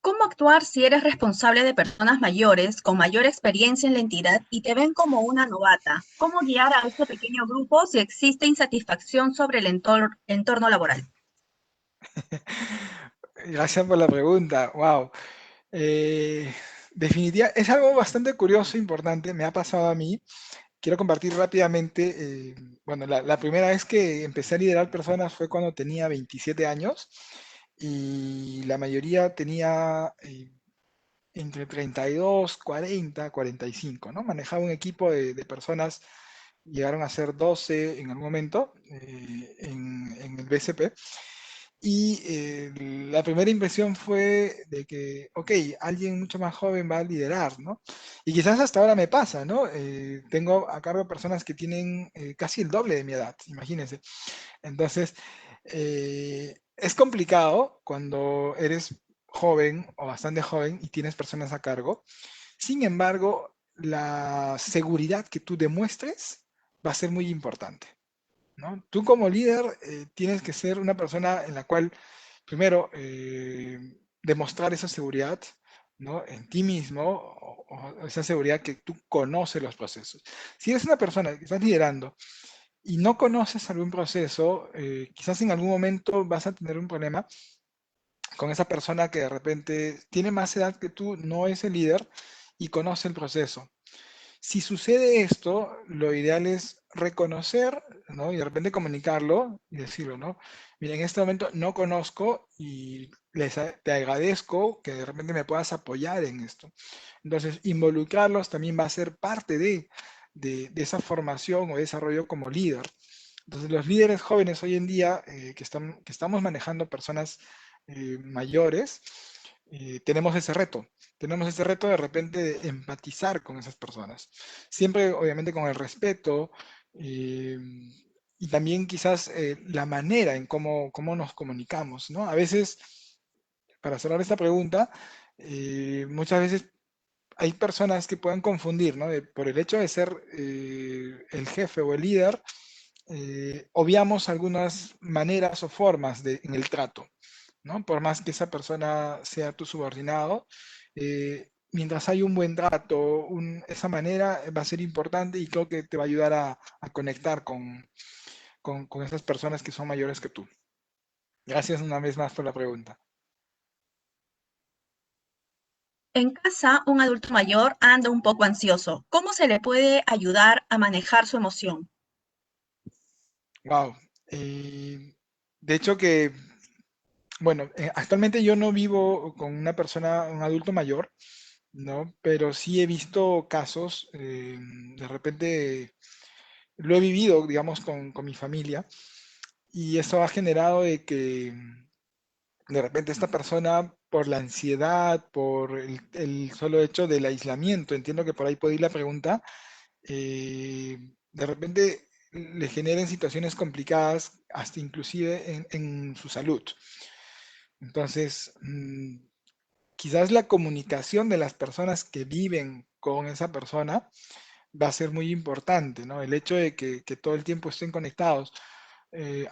¿Cómo actuar si eres responsable de personas mayores con mayor experiencia en la entidad y te ven como una novata? ¿Cómo guiar a este pequeño grupo si existe insatisfacción sobre el entorno laboral? Gracias por la pregunta. Wow. Definitiva, es algo bastante curioso, e importante, me ha pasado a mí. Quiero compartir rápidamente, bueno, la primera vez que empecé a liderar personas fue cuando tenía 27 años y la mayoría tenía entre 32, 40, 45, ¿no? Manejaba un equipo de personas, llegaron a ser 12 en algún momento en el BCP. Y la primera impresión fue de que, ok, alguien mucho más joven va a liderar, ¿no? Y quizás hasta ahora me pasa, ¿no? Tengo a cargo personas que tienen casi el doble de mi edad, imagínense. Entonces, es complicado cuando eres joven o bastante joven y tienes personas a cargo. Sin embargo, la seguridad que tú demuestres va a ser muy importante, ¿no? Tú como líder tienes que ser una persona en la cual, primero, demostrar esa seguridad, ¿no? En ti mismo, o esa seguridad que tú conoces los procesos. Si eres una persona que estás liderando y no conoces algún proceso, quizás en algún momento vas a tener un problema con esa persona que de repente tiene más edad que tú, no es el líder y conoce el proceso. Si sucede esto, lo ideal es reconocer, ¿no? Y de repente comunicarlo y decirlo, ¿no? Mira, en este momento no conozco y te agradezco que de repente me puedas apoyar en esto. Entonces, involucrarlos también va a ser parte de esa formación o desarrollo como líder. Entonces, los líderes jóvenes hoy en día, que estamos manejando personas mayores, tenemos ese reto. Tenemos ese reto de repente de empatizar con esas personas. Siempre, obviamente, con el respeto eh, y también quizás la manera en cómo nos comunicamos, ¿no? A veces, para cerrar esta pregunta, muchas veces hay personas que pueden confundir, ¿no? Por el hecho de ser el jefe o el líder, obviamos algunas maneras o formas en el trato, ¿no? Por más que esa persona sea tu subordinado, mientras hay un buen trato, esa manera va a ser importante y creo que te va a ayudar a conectar con esas personas que son mayores que tú. Gracias una vez más por la pregunta. En casa, un adulto mayor anda un poco ansioso. ¿Cómo se le puede ayudar a manejar su emoción? Wow. De hecho que, bueno, actualmente yo no vivo con una persona, un adulto mayor, ¿no? Pero sí he visto casos, de repente, lo he vivido, digamos, con mi familia, y eso ha generado de que de repente esta persona, por la ansiedad, por el solo hecho del aislamiento, entiendo que por ahí puede ir la pregunta, de repente le generen situaciones complicadas, hasta inclusive en su salud. Entonces, quizás la comunicación de las personas que viven con esa persona va a ser muy importante, ¿no? El hecho de que todo el tiempo estén conectados.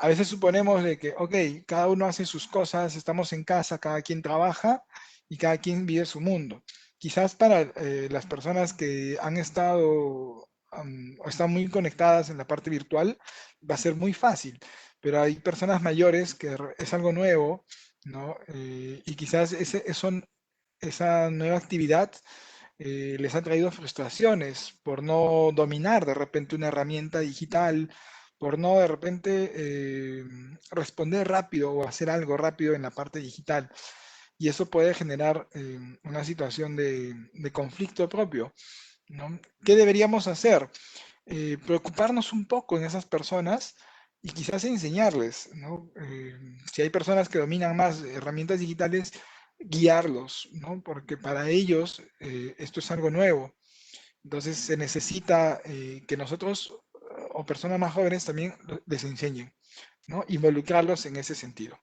A veces suponemos de que, ok, cada uno hace sus cosas, estamos en casa, cada quien trabaja y cada quien vive su mundo. Quizás para las personas que han estado o están muy conectadas en la parte virtual, va a ser muy fácil, pero hay personas mayores que es algo nuevo, ¿no? Y quizás esa nueva actividad les ha traído frustraciones por no dominar de repente una herramienta digital, por no de repente responder rápido o hacer algo rápido en la parte digital. Y eso puede generar una situación de conflicto propio, ¿no? ¿Qué deberíamos hacer? Preocuparnos un poco en esas personas y quizás enseñarles, ¿no? Si hay personas que dominan más herramientas digitales, guiarlos, ¿no? Porque para ellos esto es algo nuevo. Entonces se necesita que nosotros o personas más jóvenes también les enseñen, ¿no? Involucrarlos en ese sentido.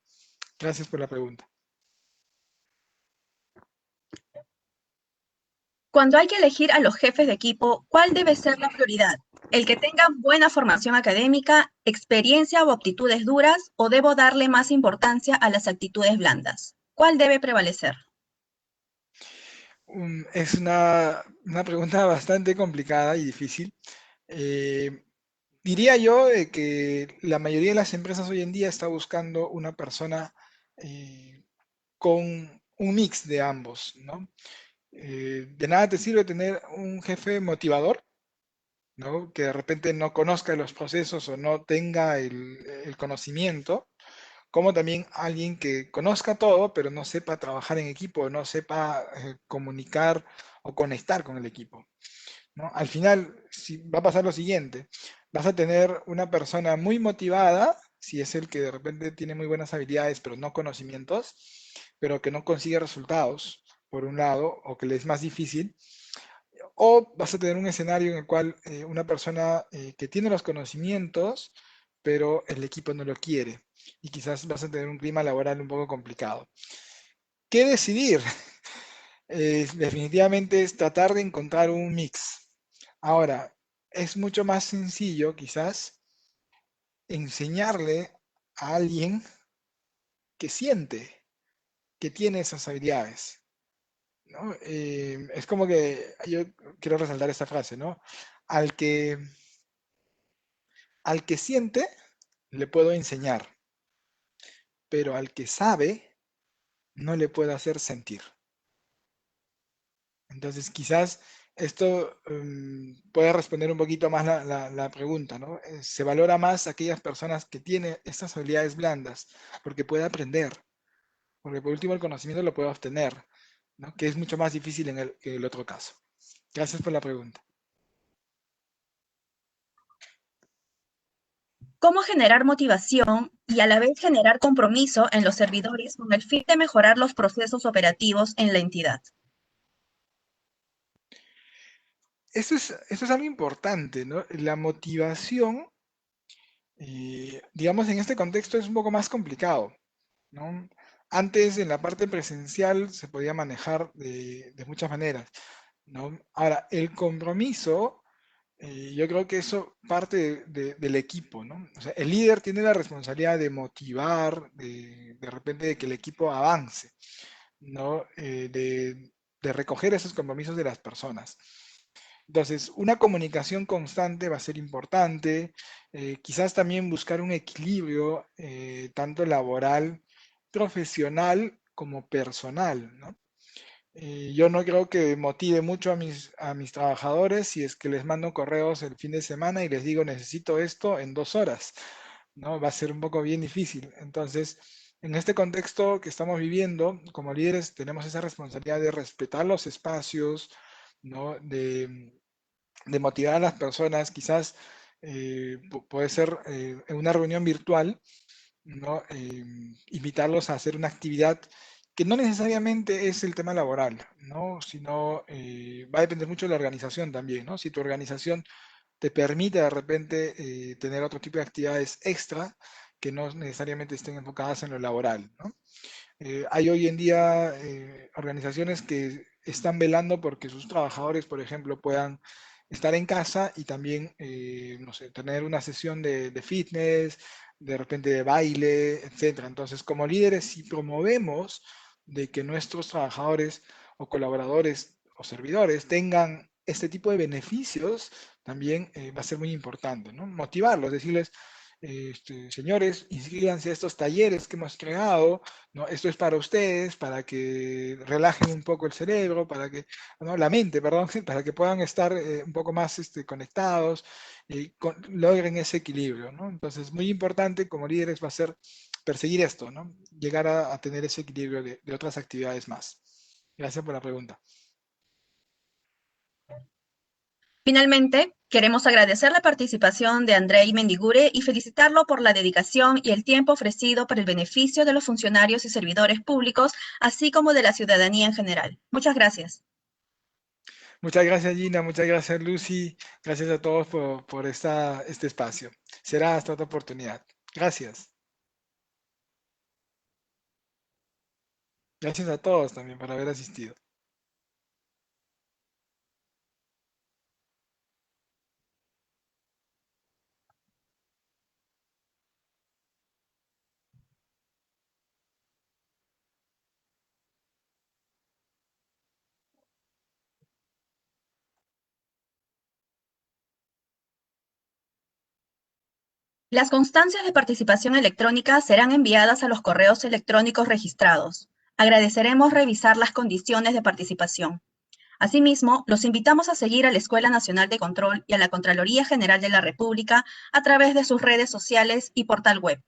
Gracias por la pregunta. Cuando hay que elegir a los jefes de equipo, ¿cuál debe ser la prioridad? ¿El que tenga buena formación académica, experiencia o aptitudes duras, o debo darle más importancia a las actitudes blandas? ¿Cuál debe prevalecer? Es una pregunta bastante complicada y difícil. Eh, Diría yo de que la mayoría de las empresas hoy en día está buscando una persona eh, con un mix de ambos, ¿no? De nada te sirve tener un jefe motivador, ¿no? Que de repente no conozca los procesos o no tenga el conocimiento, como también alguien que conozca todo, pero no sepa trabajar en equipo, no sepa comunicar o conectar con el equipo, ¿no? Al final va a pasar lo siguiente, vas a tener una persona muy motivada, si es el que de repente tiene muy buenas habilidades, pero no conocimientos, pero que no consigue resultados, por un lado, o que le es más difícil, o vas a tener un escenario en el cual una persona que tiene los conocimientos, pero el equipo no lo quiere, y quizás vas a tener un clima laboral un poco complicado. ¿Qué decidir? Definitivamente es tratar de encontrar un mix. Ahora, es mucho más sencillo quizás enseñarle a alguien que siente que tiene esas habilidades, ¿no? Es como que yo quiero resaltar esta frase, ¿no? Al que, al que siente, le puedo enseñar, pero al que sabe, no le puedo hacer sentir. Entonces, quizás esto puede responder un poquito más la pregunta, ¿no? Se valora más aquellas personas que tienen estas habilidades blandas, porque puede aprender, porque por último el conocimiento lo puede obtener, ¿no? Que es mucho más difícil que el otro caso. Gracias por la pregunta. ¿Cómo generar motivación y a la vez generar compromiso en los servidores con el fin de mejorar los procesos operativos en la entidad? Esto es algo importante, ¿no? La motivación, digamos, en este contexto es un poco más complicado, ¿no? Antes en la parte presencial se podía manejar de muchas maneras, ¿no? Ahora, el compromiso, yo creo que eso parte del equipo, ¿no? O sea, el líder tiene la responsabilidad de motivar, de repente de que el equipo avance, ¿no? De recoger esos compromisos de las personas. Entonces, una comunicación constante va a ser importante, quizás también buscar un equilibrio tanto laboral, profesional como personal, ¿no? Yo no creo que motive mucho a mis trabajadores si es que les mando correos el fin de semana y les digo necesito esto en 2 horas, ¿no? Va a ser un poco bien difícil. Entonces, en este contexto que estamos viviendo, como líderes tenemos esa responsabilidad de respetar los espacios, ¿no? De motivar a las personas, quizás puede ser en una reunión virtual, ¿no? Invitarlos a hacer una actividad que no necesariamente es el tema laboral, ¿no? Sino va a depender mucho de la organización también, ¿no? Si tu organización te permite de repente tener otro tipo de actividades extra que no necesariamente estén enfocadas en lo laboral, ¿no? Hay hoy en día organizaciones que están velando porque sus trabajadores, por ejemplo, puedan estar en casa y también, no sé, tener una sesión de fitness, de repente de baile, etcétera. Entonces, como líderes, si promovemos de que nuestros trabajadores o colaboradores o servidores tengan este tipo de beneficios, también va a ser muy importante, ¿no? Motivarlos, decirles, señores, inscríbanse a estos talleres que hemos creado, ¿no? Esto es para ustedes, para que relajen un poco el cerebro, para que, no, la mente, perdón, para que puedan estar un poco más conectados y logren ese equilibrio, ¿no? Entonces, muy importante como líderes va a ser perseguir esto, ¿no? Llegar a tener ese equilibrio de otras actividades más. Gracias por la pregunta. Finalmente, queremos agradecer la participación de Andrei Mendigure y felicitarlo por la dedicación y el tiempo ofrecido para el beneficio de los funcionarios y servidores públicos, así como de la ciudadanía en general. Muchas gracias. Muchas gracias, Gina. Muchas gracias, Lucy. Gracias a todos por este espacio. Será hasta otra oportunidad. Gracias. Gracias a todos también por haber asistido. Las constancias de participación electrónica serán enviadas a los correos electrónicos registrados. Agradeceremos revisar las condiciones de participación. Asimismo, los invitamos a seguir a la Escuela Nacional de Control y a la Contraloría General de la República a través de sus redes sociales y portal web.